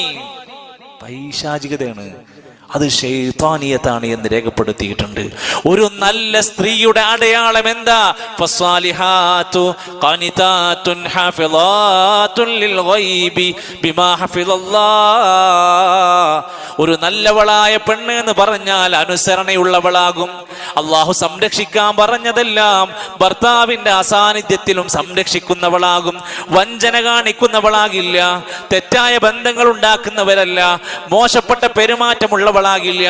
പൈശാചികതയാണ്, അത് ശൈത്താനിയത്താണ് എന്ന് രേഖപ്പെടുത്തിയിട്ടുണ്ട്. ഒരു നല്ല സ്ത്രീയുടെ അടയാളം എന്താ? ഫസ്സാലിഹാതു ഖാനിതാതുൻ ഹാഫിളാതുൻ ലിൽ ഗൈബി ബിമാ ഹഫിളല്ലാഹ്. ഒരു നല്ലവളായ പെണ്ണ് എന്ന് പറഞ്ഞാൽ അനുസരണയുള്ളവളാകും. അള്ളാഹു സംരക്ഷിക്കാൻ പറഞ്ഞതെല്ലാം ഭർത്താവിന്റെ അസാന്നിധ്യത്തിലും സംരക്ഷിക്കുന്നവളാകും. വഞ്ചന കാണിക്കുന്നവളാകില്ല, തെറ്റായ ബന്ധങ്ങൾ ഉണ്ടാക്കുന്നവരല്ല, മോശപ്പെട്ട പെരുമാറ്റമുള്ളവളാകില്ല.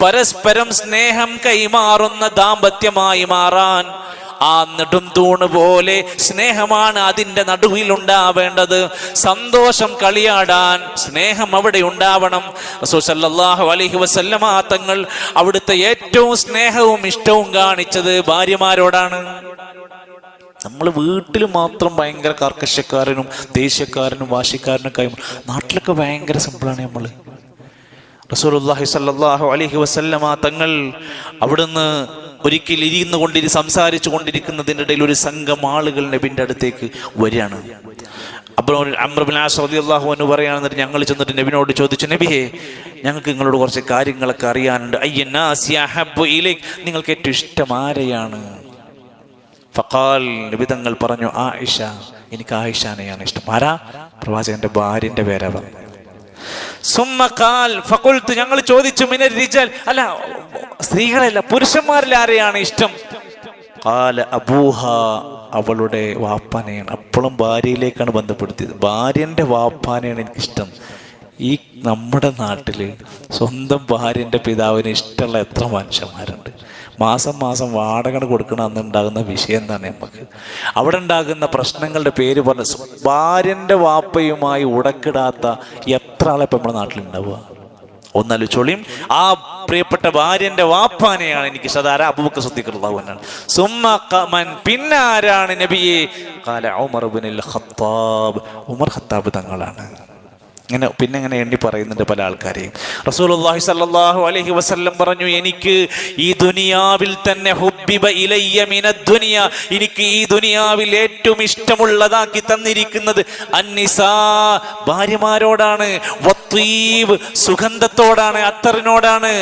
പരസ്പരം സ്നേഹം കൈമാറുന്ന ദാമ്പത്യമായി മാറാൻ ആ നെടും തൂണ് പോലെ സ്നേഹമാണ് അതിൻ്റെ നടുവിൽ ഉണ്ടാവേണ്ടത്. സന്തോഷം കളിയാടാൻ സ്നേഹം അവിടെ ഉണ്ടാവണം. റസൂൽ സല്ലല്ലാഹു അലൈഹി വസല്ലമ തങ്ങൾ അവിടുത്തെ ഏറ്റവും സ്നേഹവും ഇഷ്ടവും കാണിച്ചത് ഭാര്യമാരോടാണ്. നമ്മൾ വീട്ടിൽ മാത്രം ഭയങ്കര കർക്കശക്കാരനും ദേഷ്യക്കാരനും വാശിക്കാരനൊക്കെ ആയി, നാട്ടിലൊക്കെ ഭയങ്കര സിമ്പിളാണ്. നമ്മൾ റസൂലുള്ളാഹി സ്വല്ലല്ലാഹു അലൈഹി വസല്ലമ തങ്ങൾ അവിടുന്ന് ഒരിക്കൽ ഇരുന്ന് സംസാരിച്ചു കൊണ്ടിരിക്കുന്നതിൻ്റെ ഇടയിൽ ഒരു സംഘം ആളുകൾ നബിൻ്റെ അടുത്തേക്ക് വരികയാണ്. അപ്പോൾ അംർ ഇബ്നു ആസ് റളിയല്ലാഹു അൻഹു പറയാണെന്നിട്ട് ഞങ്ങൾ ചെന്നിട്ട് നബിനോട് ചോദിച്ചു, നബിയേ, ഞങ്ങൾക്ക് നിങ്ങളോട് കുറച്ച് കാര്യങ്ങളൊക്കെ അറിയാനുണ്ട്. അയ്യന്നാസി അഹബ്ബു ഇലൈക്, നിങ്ങൾക്ക് ഏറ്റവും ഇഷ്ടം ആരെയാണ്? ഫഖാൽ, നബി തങ്ങൾ പറഞ്ഞു, ആയിഷ, എനിക്ക് ആയിഷാനെയാണ് ഇഷ്ടം. ആരാ? പ്രവാചകന്റെ ഭാര്യന്റെ പേരാ പറഞ്ഞു. സുമ്മഖാൽ ഫഖുൽതു, ഞങ്ങൾ ചോദിച്ചു, മിനർ റിജാൽ, അല്ല സ്ത്രീകളല്ല പുരുഷന്മാരിൽ ആരെയാണ് ഇഷ്ടം? ഖാല അബൂഹ, അവളുടെ വാപ്പാനെയാണ്. അപ്പോഴും ഭാര്യയിലേക്കാണ് ബന്ധപ്പെടുത്തിയത്. ഭാര്യന്റെ വാപ്പാനെയാണ് എനിക്കിഷ്ടം. ഈ നമ്മുടെ നാട്ടില് സ്വന്തം ഭാര്യന്റെ പിതാവിന് ഇഷ്ടമുള്ള എത്ര മനുഷ്യന്മാരുണ്ട്? മാസം മാസം വാടക കൊടുക്കണം അന്നുണ്ടാകുന്ന വിഷയം എന്താണ്? നമുക്ക് അവിടെ ഉണ്ടാകുന്ന പ്രശ്നങ്ങളുടെ പേര് പറഞ്ഞ ഭാര്യന്റെ വാപ്പയുമായി ഉടക്കിടാത്ത എത്ര ആളെ ഇപ്പം നമ്മുടെ നാട്ടിലുണ്ടാവുക? ഒന്നാലോചിച്ചോളിയും. ആ പ്രിയപ്പെട്ട ഭാര്യന്റെ വാപ്പാനെയാണ് എനിക്ക് സദാര അബൂബക്കർ സിദ്ദീഖ് റളിയല്ലാഹു അൻഹു. സുമ്മ ഖമൻ, പിന്നെ ആരാണ് നബിയെ? ഖാല ഉമർ ഇബ്നുൽ ഖത്താബ്, ഉമർ ഖത്താബ് തങ്ങളാണ്. ഇങ്ങനെ പിന്നെ ഇങ്ങനെ എണ്ണി പറയുന്നുണ്ട് പല ആൾക്കാരെയും. റസൂലുള്ളാഹി സ്വല്ലല്ലാഹു അലൈഹി വസല്ലം പറഞ്ഞു, എനിക്ക് ഈ ദുനിയാവിൽ തന്നെ ഹുബ്ബിബ ഇലയ്യ മിനദ് ദുനിയ, എനിക്ക് ഈ ദുനിയാവിൽ ഏറ്റവും ഇഷ്ടമുള്ളതാക്കി തന്നിരിക്കുന്നത് അന്നിസാ, ഭാര്യമാരോടാണ്, വത്വീബ്, സുഗന്ധത്തോടാണ്, അത്തറിനോടാണ്,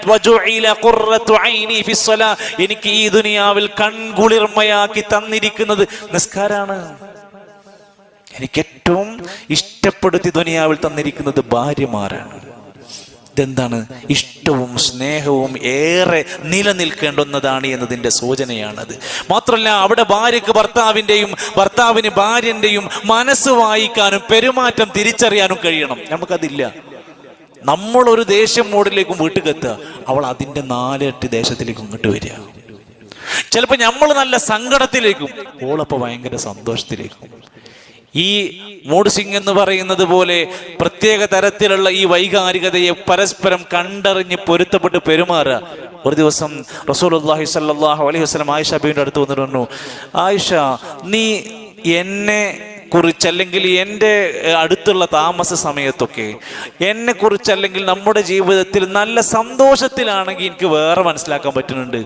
വജുഇല ഖുർറതു ഐനി ഫിസ്സലാ, എനിക്ക് ഈ ദുനിയാവിൽ കൺകുളിർമയാക്കി തന്നിരിക്കുന്നത് നിസ്കാരാണ്. എനിക്ക് ഏറ്റവും ഇഷ്ടപ്പെടുത്തി ദുനിയാവിൽ തന്നിരിക്കുന്നത് ഭാര്യമാരാണ്. ഇതെന്താണ്? ഇഷ്ടവും സ്നേഹവും ഏറെ നിലനിൽക്കേണ്ടുന്നതാണ് എന്നതിൻ്റെ സൂചനയാണത്. മാത്രമല്ല, അവിടെ ഭാര്യക്ക് ഭർത്താവിൻ്റെയും ഭർത്താവിന് ഭാര്യൻ്റെയും മനസ്സ് വായിക്കാനും പെരുമാറ്റം തിരിച്ചറിയാനും കഴിയണം. നമുക്കതില്ല. നമ്മളൊരു ദേശം മോഡിലേക്കും വീട്ടുകെത്തുക, അവൾ അതിൻ്റെ 4-8 ദേശത്തിലേക്കും ഇങ്ങോട്ട് വരിക. ചിലപ്പോൾ നമ്മൾ നല്ല സങ്കടത്തിലേക്കും, ഓളപ്പോൾ ഭയങ്കര സന്തോഷത്തിലേക്കും. ഈ മൂഡ് സിംഗ് എന്ന് പറയുന്നത് പോലെ പ്രത്യേക തരത്തിലുള്ള ഈ വൈകാരികതയെ പരസ്പരം കണ്ടറിഞ്ഞ് പൊരുത്തപ്പെട്ട് പെരുമാറുക. ഒരു ദിവസം റസൂലുള്ളാഹി സ്വല്ലല്ലാഹു അലൈഹി വസല്ലം ആയിഷ ബീവിയുടെ അടുത്ത് വന്നിട്ട് പറഞ്ഞു, ആയിഷ, നീ എന്നെ കുറിച്ച് അല്ലെങ്കിൽ എൻ്റെ അടുത്തുള്ള താമസ സമയത്തൊക്കെ എന്നെ കുറിച്ച് അല്ലെങ്കിൽ നമ്മുടെ ജീവിതത്തിൽ നല്ല സന്തോഷത്തിലാണെങ്കിൽ എനിക്ക് വേറെ മനസ്സിലാക്കാൻ പറ്റുന്നുണ്ട്,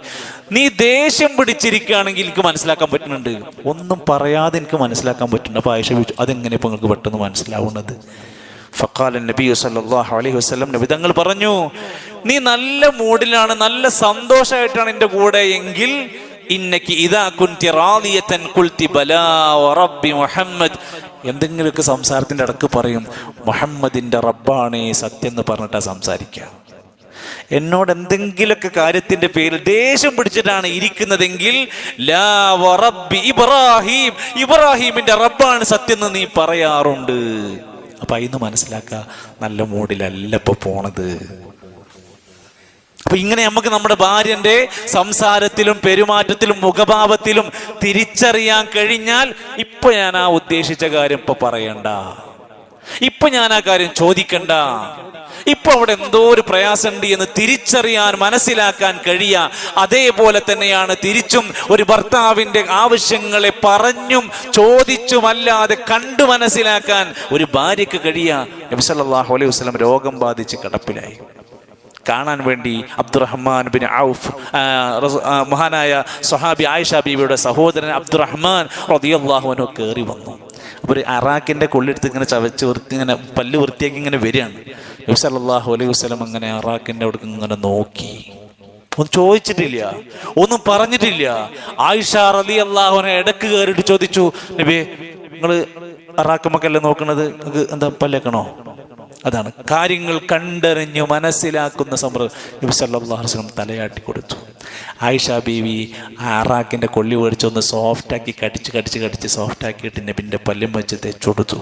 നീ ദേഷ്യം പിടിച്ചിരിക്കുകയാണെങ്കിൽ എനിക്ക് മനസ്സിലാക്കാൻ പറ്റുന്നുണ്ട്, ഒന്നും പറയാതെ എനിക്ക് മനസ്സിലാക്കാൻ പറ്റുന്നുണ്ട്. അപ്പോൾ ആയിഷ ചോദിച്ചു, അതെങ്ങനെ ഇപ്പം നിങ്ങൾക്ക് പെട്ടെന്ന് മനസ്സിലാവുന്നത്? ഫഖാല നബി സല്ലല്ലാഹു അലൈഹി വസല്ലം, നബി തങ്ങൾ പറഞ്ഞു, നീ നല്ല മൂഡിലാണ്, നല്ല സന്തോഷമായിട്ടാണ് എൻ്റെ കൂടെ എങ്കിൽ ഇന്നക്കി ഇദാ കുൻതി റാദിയതൻ ഖുൽതി ബലാ വറബ്ബി മുഹമ്മദ്, എന്തെങ്കിലുമൊക്കെ സംസാരത്തിൻ്റെ ഇടക്ക് പറയും, മുഹമ്മദിൻ്റെ റബ്ബാണ് സത്യം എന്ന് പറഞ്ഞിട്ടാ സംസാരിക്കുക. എന്നോട് എന്തെങ്കിലുമൊക്കെ കാര്യത്തിന്റെ പേരിൽ ദേഷ്യം പിടിച്ചിട്ടാണ് ഇരിക്കുന്നതെങ്കിൽ ലാ വറബ്ബി ഇബ്രാഹിം, ഇബ്രാഹിമിന്റെ റബ്ബാണ് സത്യം എന്ന് നീ പറയാറുണ്ട്. അപ്പൊ അതിന്ന് മനസ്സിലാക്കുക, നല്ല മൂഡിലല്ല ഇപ്പൊ പോണത്. അപ്പൊ ഇങ്ങനെ നമുക്ക് നമ്മുടെ ഭാര്യന്റെ സംസാരത്തിലും പെരുമാറ്റത്തിലും മുഖഭാവത്തിലും തിരിച്ചറിയാൻ കഴിഞ്ഞാൽ, ഇപ്പൊ ഞാൻ ആ ഉദ്ദേശിച്ച കാര്യം ഇപ്പൊ പറയണ്ട, ഇപ്പൊ ഞാൻ ആ കാര്യം ചോദിക്കണ്ട, ഇപ്പൊ അവിടെ എന്തോ ഒരു പ്രയാസമുണ്ട് എന്ന് തിരിച്ചറിയാൻ മനസ്സിലാക്കാൻ കഴിയുക. അതേപോലെ തന്നെയാണ് തിരിച്ചും ഒരു ഭർത്താവിന്റെ ആവശ്യങ്ങളെ പറഞ്ഞും ചോദിച്ചുമല്ലാതെ കണ്ടു മനസ്സിലാക്കാൻ ഒരു ഭാര്യക്ക് കഴിയുക. നബി സല്ലല്ലാഹു അലൈഹി വസല്ലം രോഗം ബാധിച്ച് കിടപ്പിലായി. കാണാൻ വേണ്ടി അബ്ദുറഹ്മാൻ ബിൻ ഔഫ്, മഹാനായ സ്വഹാബി ആയിഷ ബീവിയുടെ സഹോദരൻ അബ്ദുറഹ്മാൻ റളിയല്ലാഹു അൻഹു കയറി വന്നു. അപ്പോൾ ഒരു അറാക്കിന്റെ കൊള്ളിയെടുത്ത് ഇങ്ങനെ ചവച്ച് ഇങ്ങനെ പല്ല് വൃത്തിയാക്കി ഇങ്ങനെ വരികയാണ്. നബി സല്ലല്ലാഹു അലൈഹി വസല്ലം അങ്ങനെ അറാക്കിന്റെ അവിടെ ഇങ്ങനെ നോക്കി, ഒന്നും ചോദിച്ചിട്ടില്ല, ഒന്നും പറഞ്ഞിട്ടില്ല. ആയിഷ റളിയല്ലാഹു അൻഹ ഇടക്ക് കയറിയിട്ട് ചോദിച്ചു, നബിയെ, നിങ്ങള് അറാക്കുമൊക്കെയല്ലേ നോക്കണത്, എന്താ പല്ലേക്കണോ? അതാണ് കാര്യങ്ങൾ കണ്ടറിഞ്ഞു മനസ്സിലാക്കുന്ന സമ്പ്രദായം. നബി സല്ലല്ലാഹു അലൈഹി വസല്ലം തലയാട്ടി കൊടുത്തു. ആയിഷ ബീവി അറാക്കിന്റെ കൊള്ളി മേടിച്ചൊന്ന് സോഫ്റ്റാക്കി കടിച്ച് സോഫ്റ്റാക്കിയിട്ട് നബിന്റെ പല്ലും വെച്ച് തേച്ചെടുത്തു.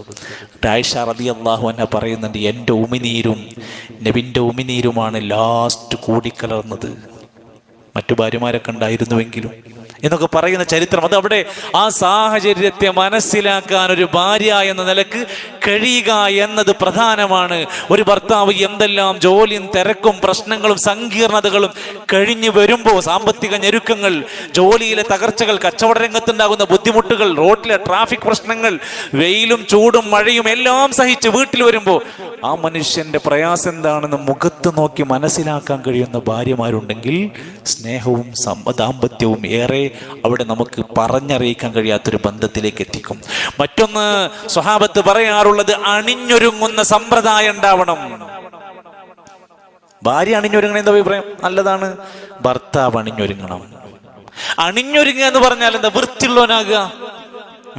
ആയിഷ റളിയല്ലാഹു അൻഹ പറയുന്നുണ്ട്, എൻ്റെ ഉമിനീരും നബിന്റെ ഉമിനീരുമാണ് ലാസ്റ്റ് കൂടിക്കലർന്നത്, മറ്റു ഭാര്യമാരൊക്കെ ഉണ്ടായിരുന്നുവെങ്കിലും എന്നൊക്കെ പറയുന്ന ചരിത്രം. അത് അവിടെ ആ സാഹചര്യത്തെ മനസ്സിലാക്കാൻ ഒരു ഭാര്യ എന്ന നിലക്ക് കഴിയുക എന്നത് പ്രധാനമാണ്. ഒരു ഭർത്താവ് എന്തെല്ലാം ജോലിയും തിരക്കും പ്രശ്നങ്ങളും സങ്കീർണതകളും കഴിഞ്ഞു വരുമ്പോൾ, സാമ്പത്തിക ഞെരുക്കങ്ങൾ, ജോലിയിലെ തകർച്ചകൾ, കച്ചവട രംഗത്തുണ്ടാകുന്ന ബുദ്ധിമുട്ടുകൾ, റോഡിലെ ട്രാഫിക് പ്രശ്നങ്ങൾ, വെയിലും ചൂടും മഴയും എല്ലാം സഹിച്ച് വീട്ടിൽ വരുമ്പോൾ ആ മനുഷ്യന്റെ പ്രയാസം എന്താണെന്ന് മുഖത്ത് നോക്കി മനസ്സിലാക്കാൻ കഴിയുന്ന ഭാര്യമാരുണ്ടെങ്കിൽ സ്നേഹവും ദാമ്പത്യവും ഏറെ അവിടെ നമുക്ക് പറഞ്ഞറിയിക്കാൻ കഴിയാത്തൊരു ബന്ധത്തിലേക്ക് എത്തിക്കും. മറ്റൊന്ന് സ്വഹാബത്ത് പറയാറുള്ളത്, അണിഞ്ഞൊരുങ്ങുന്ന സമ്പ്രദായം ഉണ്ടാവണം. ഭാര്യ അണിഞ്ഞൊരുങ്ങണ എന്താ അഭിപ്രായം? നല്ലതാണ്. ഭർത്താവ് അണിഞ്ഞൊരുങ്ങണം. അണിഞ്ഞൊരുങ്ങുക എന്ന് പറഞ്ഞാൽ എന്താ? വൃത്തിയുള്ളവനാകുക,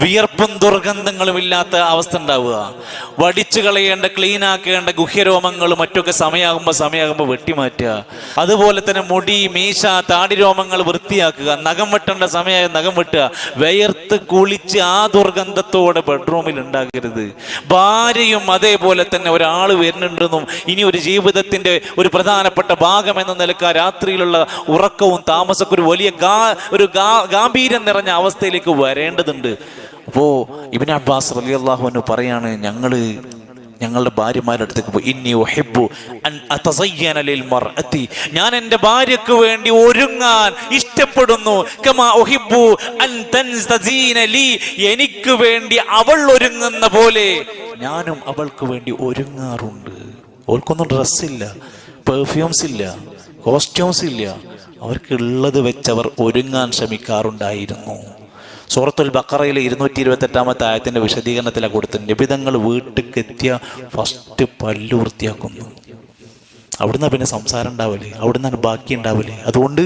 വിയർപ്പും ദുർഗന്ധങ്ങളും ഇല്ലാത്ത അവസ്ഥ ഉണ്ടാവുക, വടിച്ചു കളയേണ്ട ക്ലീൻ ആക്കേണ്ട ഗുഹ്യരോമങ്ങളും മറ്റൊക്കെ സമയമാകുമ്പോൾ വെട്ടിമാറ്റുക. അതുപോലെ തന്നെ മുടി, മീശ, താടി രോമങ്ങൾ വൃത്തിയാക്കുക. നഖം വെട്ടേണ്ട സമയമായി നഖം വെട്ടുക. വിയർത്ത് കുളിച്ച് ആ ദുർഗന്ധത്തോടെ ബെഡ്റൂമിൽ ഉണ്ടാകരുത്. ഭാര്യയും അതേപോലെ തന്നെ ഒരാൾ വരുന്നുണ്ടെന്നും ഇനി ഒരു ജീവിതത്തിന്റെ ഒരു പ്രധാനപ്പെട്ട ഭാഗം എന്ന നിലക്ക് രാത്രിയിലുള്ള ഉറക്കവും താമസമൊക്കെ ഒരു വലിയ ഗാംഭീര്യം നിറഞ്ഞ അവസ്ഥയിലേക്ക് വരേണ്ടതുണ്ട്. അപ്പോ ഇബ്നു അബ്ബാസ് റളിയല്ലാഹു അൻഹു പറയാണ്, ഞങ്ങളുടെ ഭാര്യമാരുടെ അടുത്തേക്ക് പോയി, ഇന്നി ഉഹിബ്ബു അൻ അതസയ്യന ലിൽ മർഅതി, ഞാൻ എൻ്റെ ഭാര്യക്ക് വേണ്ടി ഒരുങ്ങാൻ ഇഷ്ടപ്പെടുന്നു. കമാ ഉഹിബ്ബു അൻ തൻതസീന ലി, എനിക്ക് വേണ്ടി അവൾ ഒരുങ്ങുന്ന പോലെ ഞാനും അവൾക്ക് വേണ്ടി ഒരുങ്ങാറുണ്ട്. അവൾക്കൊന്നും ഡ്രസ്സില്ല, പെർഫ്യൂംസ് ഇല്ല, കോസ്റ്റ്യൂംസ് ഇല്ല, അവർക്കുള്ളത് വെച്ചവർ ഒരുങ്ങാൻ ശ്രമിക്കാറുണ്ടായിരുന്നു. സൂറത്തുൽ ബഖറയിലെ 228 ആയത്തിന്റെ വിശദീകരണത്തിലാണ് കൊടുത്തത്. നബിതങ്ങൾ വീട്ടിലെത്തിയ ഫസ്റ്റ് പല്ലു വൃത്തിയാക്കുന്നു. അവിടുന്ന് പിന്നെ സംസാരം ഉണ്ടാവില്ലേ, അവിടുന്നാണ് ബാക്കി ഉണ്ടാവില്ലേ. അതുകൊണ്ട്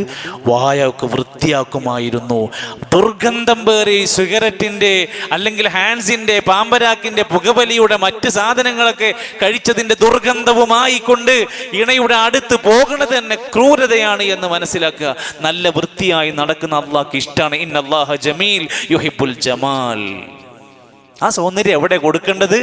വായൊക്കെ വൃത്തിയാക്കുമായിരുന്നു. ദുർഗന്ധം പേറി സിഗരറ്റിന്റെ അല്ലെങ്കിൽ ഹാൻസിന്റെ പാമ്പരാക്കിന്റെ പുകവലിയുടെ മറ്റ് സാധനങ്ങളൊക്കെ കഴിച്ചതിന്റെ ദുർഗന്ധവുമായി കൊണ്ട് ഇണയുടെ അടുത്ത് പോകുന്നത് തന്നെ ക്രൂരതയാണ് എന്ന് മനസ്സിലാക്കുക. നല്ല വൃത്തിയായി നടക്കുന്ന അള്ളാഹ്ക്ക് ഇഷ്ടമാണ്. ഇന്നല്ലാഹ ജമീൽ യുഹിബ്ബുൽ ജമാൽ. ആ സൗന്ദര്യം എവിടെ കൊടുക്കേണ്ടത്?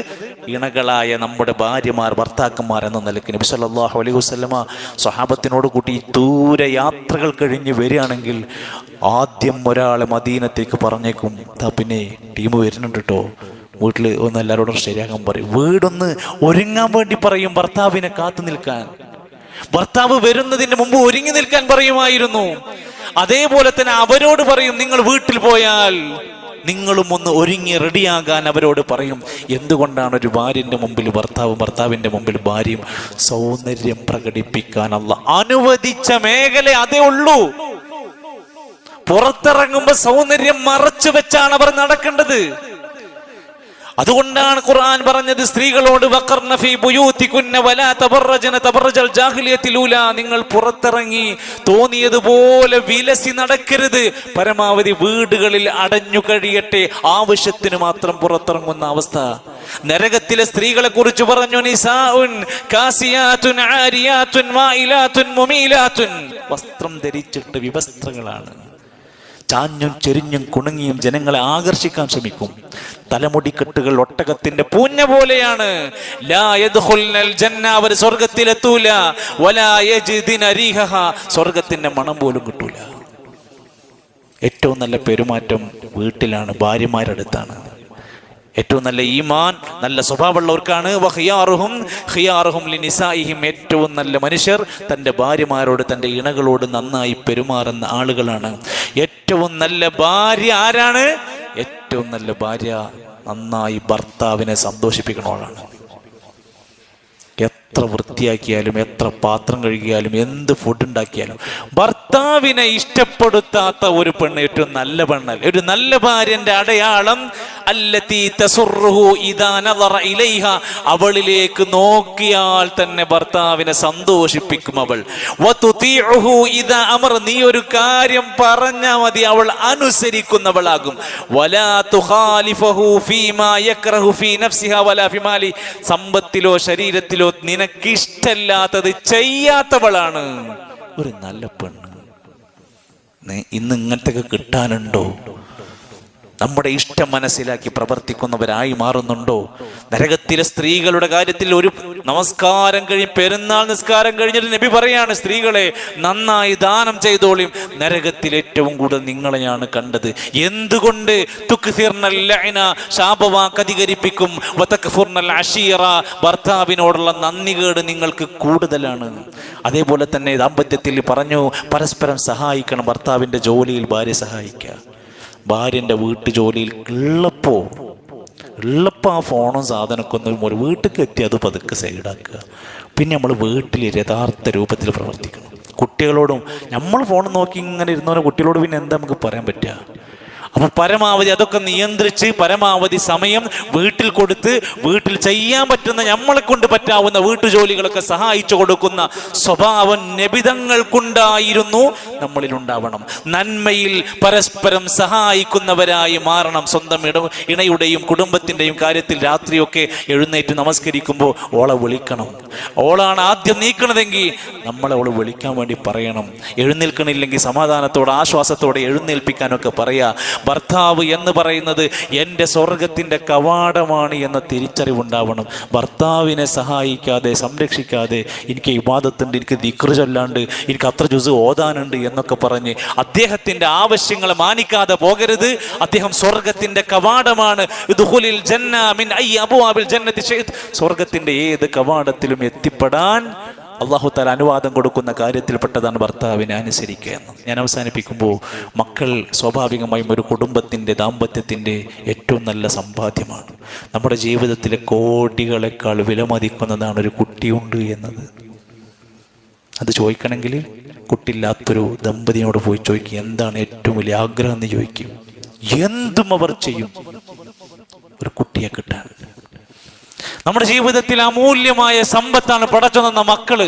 ഇണകളായ നമ്മുടെ ഭാര്യമാർ, ഭർത്താക്കന്മാർ എന്ന നിലയ്ക്ക്. നബി സല്ലല്ലാഹു അലൈഹി വസല്ലമ സ്വഹാബത്തിനോട് കൂട്ടി ദൂര യാത്രകൾ കഴിഞ്ഞ് വരികയാണെങ്കിൽ ആദ്യം ഒരാളെ മദീനത്തേക്ക് പറഞ്ഞേക്കും. പിന്നെ ടീം വരുന്നുണ്ട് കേട്ടോ, വീട്ടിൽ ഒന്ന് എല്ലാവരോടും ശരിയാക്കാൻ പറയും. വീടൊന്ന് ഒരുങ്ങാൻ വേണ്ടി പറയും, ഭർത്താവിനെ കാത്തു നിൽക്കാൻ. ഭർത്താവ് വരുന്നതിന് മുമ്പ് ഒരുങ്ങി നിൽക്കാൻ പറയുമായിരുന്നു. അതേപോലെ തന്നെ അവരോട് പറയും, നിങ്ങൾ വീട്ടിൽ പോയാൽ നിങ്ങളും ഒന്ന് ഒരുങ്ങി റെഡിയാകാൻ അവരോട് പറയും. എന്തുകൊണ്ടാണ് ഒരു ഭാര്യന്റെ മുമ്പിൽ ഭർത്താവും, ഭർത്താവിന്റെ മുമ്പിൽ ഭാര്യയും സൗന്ദര്യം പ്രകടിപ്പിക്കാൻ അല്ലാഹ് അനുവദിച്ച മേഖല അതേ ഉള്ളൂ. പുറത്തിറങ്ങുമ്പോ സൗന്ദര്യം മറച്ചു വെച്ചാണ് അവർ നടക്കേണ്ടത്. അതുകൊണ്ടാണ് ഖുർആൻ പറഞ്ഞത് സ്ത്രീകളോട് വഖർന ഫീ ബുയൂതികുന്ന വലാ തബറജന തബറജൽ ജാഹിലിയത്തിൽ ഊല. നിങ്ങൾ പുറത്തിറങ്ങി തോന്നിയതുപോലെ വിലസി നടക്കരുത്. പരമാവധി വീടുകളിൽ അടഞ്ഞു കഴിയട്ടെ, ആവശ്യത്തിന് മാത്രം പുറത്തിറങ്ങുന്ന അവസ്ഥ. നരകത്തിലെ സ്ത്രീകളെ കുറിച്ച് പറഞ്ഞു, നിസാഉൻ കാസിയാതുൻ ആരിയാതുൻ മായിലാതുൻ മുമീലാതുൻ. വസ്ത്രം ധരിച്ചിട്ട് വിവസ്ത്രങ്ങളാണ്. ചാഞ്ഞും ചെരിഞ്ഞും കുണുങ്ങിയും ജനങ്ങളെ ആകർഷിക്കാൻ ശ്രമിക്കും. തലമുടിക്കെട്ടുകൾ ഒട്ടകത്തിന്റെ പൂഞ്ഞ പോലെയാണ്. ലാ യദ്ഖുൽനൽ ജന്ന, അവർ സ്വർഗ്ഗത്തിലെത്തൂല. വലാ യജിദിന റീഹഹ, സ്വർഗ്ഗത്തിന്റെ മണം പോലും കിട്ടൂല. ഏറ്റവും നല്ല പെരുമാറ്റം വീട്ടിലാണ്, ഭാര്യമാരുടെ അടുത്താണ്. ഏറ്റവും നല്ല ഈമാൻ, നല്ല സ്വഭാവമുള്ളവർക്കാണ്. ഖിയാറുഹും ലിനിസാഇഹിം, ഏറ്റവും നല്ല മനുഷ്യർ തൻ്റെ ഭാര്യമാരോട്, തൻ്റെ ഇണകളോട് നന്നായി പെരുമാറുന്ന ആളുകളാണ്. ഏറ്റവും നല്ല ഭാര്യ ആരാണ്? ഏറ്റവും നല്ല ഭാര്യ നന്നായി ഭർത്താവിനെ സന്തോഷിപ്പിക്കണോളാണ്. എത്ര വൃത്തിയാക്കിയാലും, എത്ര പാത്രം കഴുകിയാലും, എന്ത് ഫുഡ് ഉണ്ടാക്കിയാലും ഭർത്താവിനെ ഇഷ്ടപ്പെടുത്താത്ത ഒരു പെണ്ണ് ഏറ്റവും നല്ല പെണ്ണല്ല. ഒരു നല്ല ഭാര്യന്റെ അടയാളം അല്ലത്തി തസുറുഹു ഇദാ നദറ ഇലൈഹ, അവളിലേക്ക് നോക്കിയാൽ തന്നെ ഭർത്താവിനെ സന്തോഷിപ്പിക്കും അവൾ. വതുതിഉഹു ഇദാ അമർ, നീ ഒരു കാര്യം പറഞ്ഞാൽ മതി അവൾ അനുസരിക്കുന്നവളാകും. വലാ തുഖാലിഫഹു ഫീമാ യക്റഹു ഫീ നഫ്സിഹാ വലാ ഫീ മാലി, സമ്പത്തിലോ ശരീരത്തിലോ നിനക്കിഷ്ടല്ലാത്തത് ചെയ്യാത്തവളാണ് ഒരു നല്ല പെണ്ണ്. ഇന്ന് ഇങ്ങനത്തെ കിട്ടാനുണ്ടോ? നമ്മുടെ ഇഷ്ടം മനസ്സിലാക്കി പ്രവർത്തിക്കുന്നവരായി മാറുന്നുണ്ടോ? നരകത്തിലെ സ്ത്രീകളുടെ കാര്യത്തിൽ ഒരു നമസ്കാരം കഴിഞ്ഞ്, പെരുന്നാൾ നിസ്കാരം കഴിഞ്ഞിട്ട് നബി പറയാണ്, സ്ത്രീകളെ നന്നായി ദാനം ചെയ്തോളിയും. നരകത്തിൽ ഏറ്റവും കൂടുതൽ നിങ്ങളെയാണ് കണ്ടത്. എന്തുകൊണ്ട്? തുക്സിർനൽ ലഅന, ശാപവാക്ക് അധികരിപ്പിക്കും. വതക്ഫുർനൽ അശീറ, ഭർത്താവിനോടുള്ള നന്ദികേട് നിങ്ങൾക്ക് കൂടുതലാണ്. അതേപോലെ തന്നെ ദാമ്പത്യത്തിൽ പറഞ്ഞു, പരസ്പരം സഹായിക്കണം. ഭർത്താവിൻ്റെ ജോലിയിൽ ഭാര്യ സഹായിക്കുക. ഭാര്യൻ്റെ വീട്ടു ജോലിയിൽ ഉള്ളപ്പോൾ ആ ഫോണും സാധനമൊക്കെ ഒന്ന് ഒരു വീട്ടിലേക്ക് എത്തി അത് പതുക്കെ സൈഡാക്കുക. പിന്നെ നമ്മൾ വീട്ടിൽ യഥാർത്ഥ രൂപത്തിൽ പ്രവർത്തിക്കണം. കുട്ടികളോടും നമ്മൾ ഫോൺ നോക്കി ഇങ്ങനെ ഇരുന്നവരെ കുട്ടികളോട് പിന്നെ എന്താ നമുക്ക് പറയാൻ പറ്റുക? അപ്പൊ പരമാവധി അതൊക്കെ നിയന്ത്രിച്ച് പരമാവധി സമയം വീട്ടിൽ കൊടുത്ത് വീട്ടിൽ ചെയ്യാൻ പറ്റുന്ന, നമ്മളെ കൊണ്ട് പറ്റാവുന്ന വീട്ടുജോലികളൊക്കെ സഹായിച്ചു കൊടുക്കുന്ന സ്വഭാവം നബിതങ്ങൾക്കുണ്ടായിരുന്നു, നമ്മളിൽ ഉണ്ടാവണം. നന്മയിൽ പരസ്പരം സഹായിക്കുന്നവരായി മാറണം. സ്വന്തം ഇണയുടെയും കുടുംബത്തിൻ്റെയും കാര്യത്തിൽ രാത്രിയൊക്കെ എഴുന്നേറ്റ് നമസ്കരിക്കുമ്പോൾ ഓളെ വിളിക്കണം. ഓളാണ് ആദ്യം നീക്കണതെങ്കിൽ നമ്മളെ ഓള് വിളിക്കാൻ വേണ്ടി പറയണം. എഴുന്നേൽക്കണില്ലെങ്കിൽ സമാധാനത്തോടെ ആശ്വാസത്തോടെ എഴുന്നേൽപ്പിക്കാനൊക്കെ പറയാ. ഭർത്താവ് എന്ന് പറയുന്നത് എൻ്റെ സ്വർഗത്തിൻ്റെ കവാടമാണ് എന്ന തിരിച്ചറിവുണ്ടാവണം. ഭർത്താവിനെ സഹായിക്കാതെ സംരക്ഷിക്കാതെ എനിക്ക് ഇബാദത്തുണ്ട്, എനിക്ക് ദിക്ർ ചൊല്ലാണ്ട്, എനിക്ക് അത്ര ജുസ് ഓതാനുണ്ട് എന്നൊക്കെ പറഞ്ഞ് അദ്ദേഹത്തിൻ്റെ ആവശ്യങ്ങളെ മാനിക്കാതെ പോകരുത്. അദ്ദേഹം സ്വർഗത്തിൻ്റെ കവാടമാണ്. ഇദ്ഖുലിൽ ജന്ന മിൻ അയ്യി അബ്വാബിൽ ജന്നതി ശൈഅ, സ്വർഗത്തിൻ്റെ ഏത് കവാടത്തിലും എത്തിപ്പെടാൻ അല്ലാഹു തആല അനുവാദം കൊടുക്കുന്ന കാര്യത്തിൽപ്പെട്ടതാണ് ഭർത്താവിനെ അനുസരിക്കുക എന്ന്. ഞാൻ അവസാനിപ്പിക്കുമ്പോൾ, മക്കൾ സ്വാഭാവികമായും ഒരു കുടുംബത്തിൻ്റെ, ദാമ്പത്യത്തിൻ്റെ ഏറ്റവും നല്ല സമ്പാദ്യമാണ്. നമ്മുടെ ജീവിതത്തിലെ കോടികളെക്കാൾ വിലമതിക്കുന്നതാണ് ഒരു കുട്ടിയുണ്ട് എന്നത്. അത് ചോദിക്കണമെങ്കിൽ കുട്ടിയില്ലാത്തൊരു ദമ്പതിയോട് പോയി ചോദിക്കും, എന്താണ് ഏറ്റവും വലിയ ആഗ്രഹം എന്ന് ചോദിക്കും. എന്തും അവർ ചെയ്യും ഒരു കുട്ടിയെ കിട്ടാൻ. നമ്മുടെ ജീവിതത്തിൽ അമൂല്യമായ സമ്പത്താണ് പടച്ചു തന്ന മക്കള്.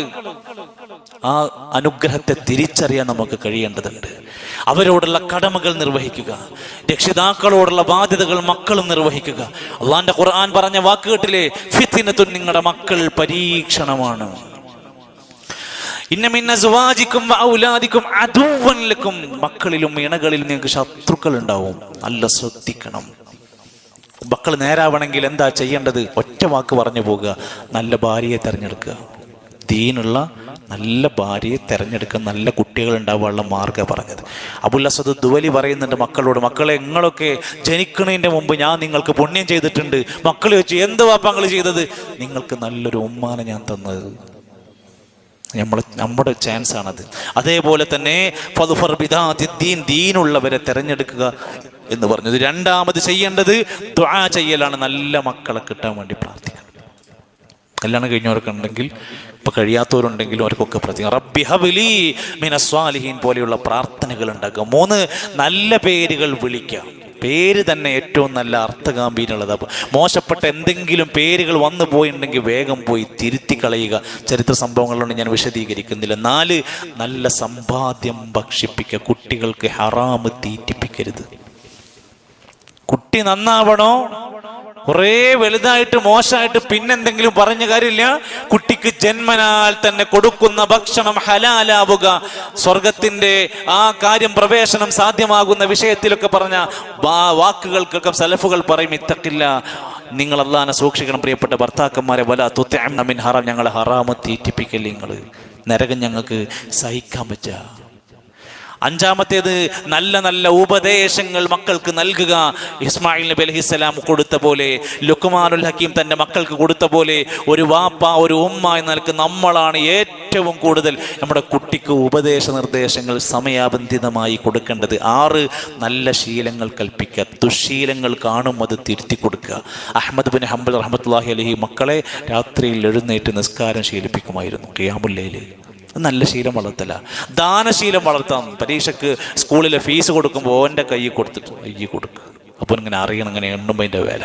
ആ അനുഗ്രഹത്തെ തിരിച്ചറിയാൻ നമുക്ക് കഴിയേണ്ടതുണ്ട്. അവരോടുള്ള കടമകൾ നിർവഹിക്കുക, രക്ഷിതാക്കളോടുള്ള ബാധ്യതകൾ മക്കളും നിർവഹിക്കുക. അള്ളാന്റെ ഖുർആൻ പറഞ്ഞ വാക്കുകേട്ടിലെ ഫിത്നത്തുൻ, നിങ്ങളുടെ മക്കൾ പരീക്ഷണമാണ്. ഇന്ന മിൻ അസ്വാജിക്കും വഔലാദിക്കും അദുവ്വൻ ലക്കും, മക്കളിലും ഇണകളിലും നിങ്ങൾക്ക് ശത്രുക്കൾ ഉണ്ടാവും. നല്ല ശ്രദ്ധിക്കണം. മക്കൾ നേരാവണമെങ്കിൽ എന്താ ചെയ്യേണ്ടത്? ഒറ്റ വാക്ക് പറഞ്ഞു പോകുക, നല്ല ഭാര്യയെ തെരഞ്ഞെടുക്കുക. ദീനുള്ള നല്ല ഭാര്യയെ തെരഞ്ഞെടുക്കുക, നല്ല കുട്ടികൾ ഉണ്ടാവാനുള്ള മാർഗ്ഗം പറഞ്ഞത്. അബുൽ അസദ് ദുവലി പറയുന്നുണ്ട് മക്കളോട്, മക്കളെ നിങ്ങളൊക്കെ ജനിക്കുന്നതിൻ്റെ മുമ്പ് ഞാൻ നിങ്ങൾക്ക് പുണ്യം ചെയ്തിട്ടുണ്ട്. മക്കൾ ചോദിച്ചു, എന്ത് വാപ്പങ്ങൾ ചെയ്തത്? നിങ്ങൾക്ക് നല്ലൊരു ഉമ്മാനെ ഞാൻ തന്നത്. നമ്മുടെ ചാൻസ് ആണത്. അതേപോലെ തന്നെ ഫദ്ഫർ ബിദാത്തിദ്ദീൻ, ദീനുള്ളവരെ തെരഞ്ഞെടുക്കുക എന്ന് പറഞ്ഞത്. രണ്ടാമത് ചെയ്യേണ്ടത് ദുആ ചെയ്യലാണ്. നല്ല മക്കളെ കിട്ടാൻ വേണ്ടി പ്രാർത്ഥിക്കണം. കല്യാണം കഴിഞ്ഞവരൊക്കെ ഉണ്ടെങ്കിൽ, ഇപ്പൊ കഴിയാത്തവരുണ്ടെങ്കിലും അവർക്കൊക്കെ പ്രാർത്ഥിക്കാം. റബ്ബി ഹബ്ലി മിനസ് സ്വാലിഹീൻ പോലെയുള്ള പ്രാർത്ഥനകൾ ഉണ്ടാക്കുക. 3, നല്ല പേരുകൾ വിളിക്കുക. പേര് തന്നെ ഏറ്റവും നല്ല അർത്ഥഗാംഭീര്യമുള്ളത്. അപ്പോൾ മോശപ്പെട്ട എന്തെങ്കിലും പേരുകൾ വന്നു പോയിട്ടുണ്ടെങ്കിൽ വേഗം പോയി തിരുത്തി കളയുക. ചരിത്ര സംഭവങ്ങളിലൊന്നും ഞാൻ വിശദീകരിക്കുന്നില്ല. 4, നല്ല സമ്പാദ്യം ഭക്ഷിപ്പിക്കുക. കുട്ടികൾക്ക് ഹറാമ് തീറ്റിപ്പിക്കരുത്. കുട്ടി നന്നാവണോ? കുറേ വലുതായിട്ട് മോശമായിട്ട് പിന്നെന്തെങ്കിലും പറഞ്ഞ കാര്യമില്ല. കുട്ടിക്ക് ജന്മനാൽ തന്നെ കൊടുക്കുന്ന ഭക്ഷണം ഹലാലാവുക. സ്വർഗത്തിന്റെ ആ കാര്യം, പ്രവേശനം സാധ്യമാകുന്ന വിഷയത്തിലൊക്കെ പറഞ്ഞ വാക്കുകൾക്കൊക്കെ സലഫുകൾ പറയും, ഇത്തക്കില്ല, നിങ്ങൾ അല്ലാഹനെ സൂക്ഷിക്കണം പ്രിയപ്പെട്ട ഭർത്താക്കന്മാരെ. വലാ തുത്ഇംന മിൻ ഹറാം, ഞങ്ങളെ ഹറാമ് തീറ്റിപ്പിക്കല്ലേ. നിങ്ങൾ നരകം ഞങ്ങൾക്ക് സഹിക്കാൻ പറ്റുക. 5-ാമത്തേത് നല്ല നല്ല ഉപദേശങ്ങൾ മക്കൾക്ക് നൽകുക. ഇസ്മായിൽ നബി അലൈഹിസ്സലാം കൊടുത്ത പോലെ, ലുക്മാനുൽ ഹക്കീം തന്റെ മക്കൾക്ക് കൊടുത്ത പോലെ, ഒരു വാപ്പ ഒരു ഉമ്മ എന്ന നിലക്ക് നമ്മളാണ് ഏറ്റവും കൂടുതൽ നമ്മുടെ കുട്ടിക്ക് ഉപദേശ നിർദ്ദേശങ്ങൾ സമയാബന്ധിതമായി കൊടുക്കേണ്ടത്. 6, നല്ല ശീലങ്ങൾ കൽപ്പിക്കുക. ദുശീലങ്ങൾ കാണും അത് തിരുത്തി കൊടുക്കുക. അഹ്മദ് ബിൻ ഹംബൽ റഹ്മത്തുള്ളാഹി അലൈഹി മക്കളെ രാത്രിയിൽ എഴുന്നേറ്റ് നിസ്കാരം ശീലിപ്പിക്കുമായിരുന്നു. ഖിയാമുൽ ലൈൽ നല്ല ശീലം വളർത്തല. ദാനശീലം വളർത്താം. പരീക്ഷയ്ക്ക് സ്കൂളിലെ ഫീസ് കൊടുക്കുമ്പോൾ ഓൻ്റെ കൈ കൊടുത്തിട്ട് കൊടുക്കുക. അപ്പോൾ ഇങ്ങനെ അറിയണം, ഇങ്ങനെ എണ്ണുമ്പോൾ അതിൻ്റെ വേല.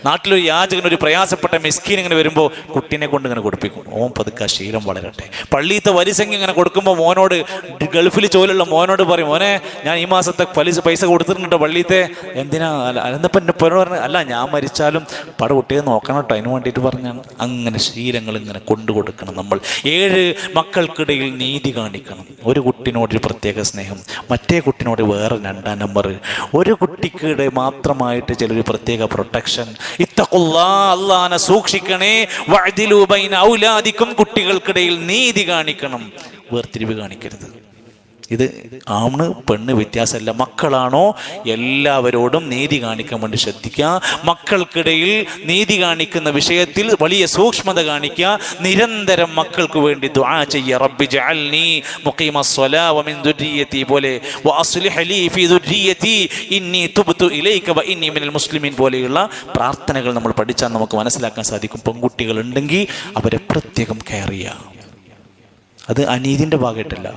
നാട്ടിലൊരു യാചകൻ, ഒരു പ്രയാസപ്പെട്ട മിസ്കീൻ ഇങ്ങനെ വരുമ്പോൾ കുട്ടീനെ കൊണ്ട് ഇങ്ങനെ കൊടുപ്പിക്കും. ഓൻ പതുക്കെ ശീലം വളരട്ടെ. പള്ളിയിലത്തെ വരിസംഖ്യ ഇങ്ങനെ കൊടുക്കുമ്പോൾ മോനോട്, ഗൾഫിൽ ജോലിയുള്ള മോനോട് പറയും, മോനെ ഞാൻ ഈ മാസത്തെ പൈസ കൊടുത്തിട്ടുണ്ട് പള്ളിയിലത്തെ. എന്തിനാ? അതെന്നപ്പം എൻ്റെ പെണ്ണ് പറഞ്ഞു, അല്ല ഞാൻ മരിച്ചാലും കുട്ടിയെ നോക്കണം കേട്ടോ, അതിന് വേണ്ടിയിട്ട് പറഞ്ഞാണ്. അങ്ങനെ ശീലങ്ങൾ ഇങ്ങനെ കൊണ്ടുകൊടുക്കണം നമ്മൾ. 7, മക്കൾക്കിടയിൽ നീതി കാണിക്കണം. ഒരു കുട്ടിനോടൊരു പ്രത്യേക സ്നേഹം, മറ്റേ കുട്ടിനോട് വേറെ 2-ാം നമ്പർ. ഒരു കുട്ടിക്കിടെ മാത്രമായിട്ട് ചിലൊരു പ്രത്യേക പ്രൊട്ടക്ഷൻ. ഇത്തഖുല്ലാഹ്, അല്ലാഹനെ സൂക്ഷിക്കണേ. വഅദിലു ബൈന ഔലാദിക്കും, കുട്ടികൾക്കിടയിൽ നീതി കാണിക്കണം, വേർതിരിവ് കാണിക്കരുത്. ഇത് ആണ് പെണ്ണ് വ്യത്യാസമല്ല. മക്കളാണോ എല്ലാവരോടും നീതി കാണിക്കാൻ വേണ്ടി ശ്രദ്ധിക്കുക. മക്കൾക്കിടയിൽ നീതി കാണിക്കുന്ന വിഷയത്തിൽ വലിയ സൂക്ഷ്മത കാണിക്കുക. നിരന്തരം മക്കൾക്ക് വേണ്ടി ദുആ ചെയ്യുക. റബ്ബി ജഅൽനി മുഖീമസ്സലാ വമിൻ ദുർരിയതി പോലെ, വഅസ്ലിഹ് ലീ ഫീ ദുർരിയതി ഇന്നി തുബ്തു ഇലൈക വഇന്നി മിനൽ മുസ്ലിമീൻ പോലെയുള്ള പ്രാർത്ഥനകൾ നമ്മൾ പഠിച്ചാൽ നമുക്ക് മനസ്സിലാക്കാൻ സാധിക്കും. പെൺകുട്ടികൾ ഉണ്ടെങ്കിൽ അവരെ പ്രത്യേകം കെയർ ചെയ്യുക. അത് അനീതിൻ്റെ ഭാഗമായിട്ടല്ല.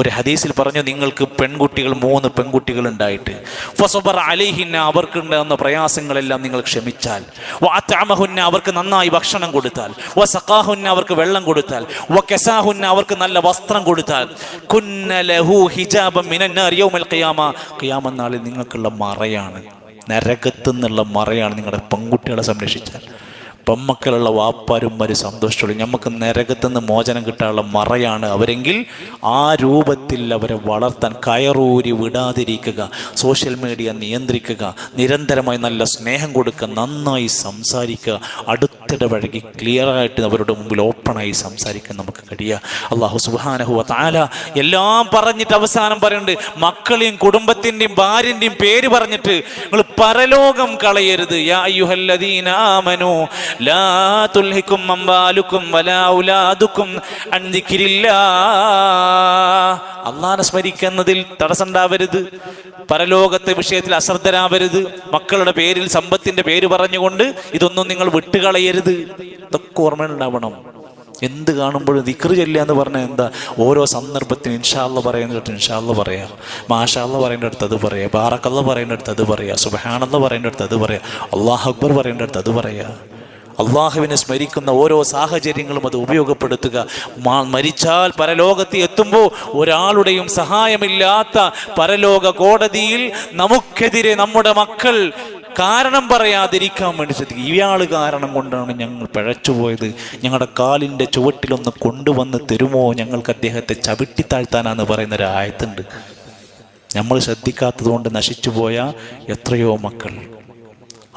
ഒരു ഹദീസിൽ പറഞ്ഞു, നിങ്ങൾക്ക് പെൺകുട്ടികൾ 3 പെൺകുട്ടികൾ ഉണ്ടായിട്ട് ഫസബറ അലൈഹിന്ന, അവർക്കുണ്ടാകുന്ന പ്രയാസങ്ങളെല്ലാം നിങ്ങൾ ക്ഷമിച്ചാൽ, വഅതഅമഹുന്ന, അവർക്ക് നന്നായി ഭക്ഷണം കൊടുത്താൽ, വസഖാഹുന്ന, അവർക്ക് വെള്ളം കൊടുത്താൽ, വകസാഹുന്ന, അവർക്ക് നല്ല വസ്ത്രം കൊടുത്താൽ, കുന്ന ലഹു ഹിജാബൻ മിനന്നാർ യൗമൽ ഖിയാമ, ഖിയാമത്ത് നാളിൽ നിങ്ങൾക്കുള്ള മറയാണ്, നരകത്തു നിന്നുള്ള മറയാണ് നിങ്ങളുടെ പെൺകുട്ടികളെ സംരക്ഷിച്ചാൽ. പെമ്മക്കളുള്ള വാപ്പാരുമാര് സന്തോഷമുള്ളൂ. നമുക്ക് നരകത്തുനിന്ന് മോചനം കിട്ടാനുള്ള മറയാണ് അവരെങ്കിൽ ആ രൂപത്തിൽ അവരെ വളർത്താൻ കയറൂരി വിടാതിരിക്കുക, സോഷ്യൽ മീഡിയ നിയന്ത്രിക്കുക, നിരന്തരമായി നല്ല സ്നേഹം കൊടുക്കുക, നന്നായി സംസാരിക്കുക, അടുത്തിടെ വഴകി ക്ലിയറായിട്ട് അവരുടെ മുമ്പിൽ ഓപ്പണായി സംസാരിക്കാൻ നമുക്ക് കഴിയുക. അല്ലാഹു സുബ്ഹാനഹു വ തആല എല്ലാം പറഞ്ഞിട്ട് അവസാനം പറയുന്നുണ്ട്, മക്കളെയും കുടുംബത്തിൻ്റെയും ഭാര്യൻ്റെയും പേര് പറഞ്ഞിട്ട് നിങ്ങൾ പരലോകം കളയരുത്. യാ അയ്യുഹല്ലദീന ആമനൂ ലാ തുൽഹിക്കും അംവാലുക്കും വലാ ഔലാദുക്കും അൻ ദിക്രില്ലാഹ്. അല്ലാഹനെ സ്മരിക്കുന്നതിൽ തടസ്സമുണ്ടാവരുത്, പരലോകത്തെ വിഷയത്തിൽ അശ്രദ്ധരാവരുത്, മക്കളുടെ പേരിൽ സമ്പത്തിന്റെ പേര് പറഞ്ഞുകൊണ്ട് ഇതൊന്നും നിങ്ങൾ വിട്ടുകളയരുത്. ഇതൊക്കെ ഓർമ്മയുണ്ടാവണം. എന്ത് കാണുമ്പോഴും ദിക്ർ ചൊല്ലുക എന്ന് പറഞ്ഞാൽ എന്താ? ഓരോ സന്ദർഭത്തിന് ഇൻഷാ അല്ലാഹ് പറയുന്നിടത്ത് ഇൻഷാ അല്ലാഹ് പറയാം, മാഷാ അല്ലാഹ് പറയേണ്ടടുത്ത് അത് പറയാം, ബാറക്കല്ലാഹ് പറയേണ്ടടുത്ത് അത് പറയാം, സുബ്ഹാനല്ലാഹ് പറയേണ്ടടുത്ത് അത് പറയാം, അല്ലാഹു അക്ബർ പറയേണ്ടടുത്ത് അത് പറയാം. അള്ളാഹുവിനെ സ്മരിക്കുന്ന ഓരോ സാഹചര്യങ്ങളും അത് ഉപയോഗപ്പെടുത്തുക. മരിച്ചാൽ പരലോകത്ത് എത്തുമ്പോൾ ഒരാളുടെയും സഹായമില്ലാത്ത പരലോക കോടതിയിൽ നമുക്കെതിരെ നമ്മുടെ മക്കൾ കാരണം പറയാതിരിക്കാൻ വേണ്ടി ശ്രദ്ധിക്കുക. ഇയാൾ കാരണം കൊണ്ടാണ് ഞങ്ങൾ പിഴച്ചുപോയത്, ഞങ്ങളുടെ കാലിൻ്റെ ചുവട്ടിലൊന്ന് കൊണ്ടുവന്ന് തരുമോ, ഞങ്ങൾക്ക് അദ്ദേഹത്തെ ചവിട്ടിത്താഴ്ത്താനാന്ന് പറയുന്ന ഒരു ആയത്തുണ്ട്. നമ്മൾ ശ്രദ്ധിക്കാത്തത് കൊണ്ട് നശിച്ചുപോയ എത്രയോ മക്കൾ.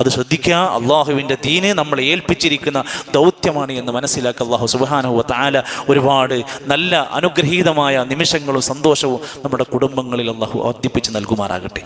അത് ശ്രദ്ധിക്കുക. അള്ളാഹുവിൻ്റെ ദീന് നമ്മളെ ഏൽപ്പിച്ചിരിക്കുന്ന ദൗത്യമാണ് എന്ന് മനസ്സിലാക്കുക. അള്ളാഹു സുബ്ഹാനഹു വ തആല ഒരുപാട് നല്ല അനുഗ്രഹീതമായ നിമിഷങ്ങളും സന്തോഷവും നമ്മുടെ കുടുംബങ്ങളിൽ അള്ളാഹു വർദ്ധിപ്പിച്ച് നൽകുമാറാകട്ടെ.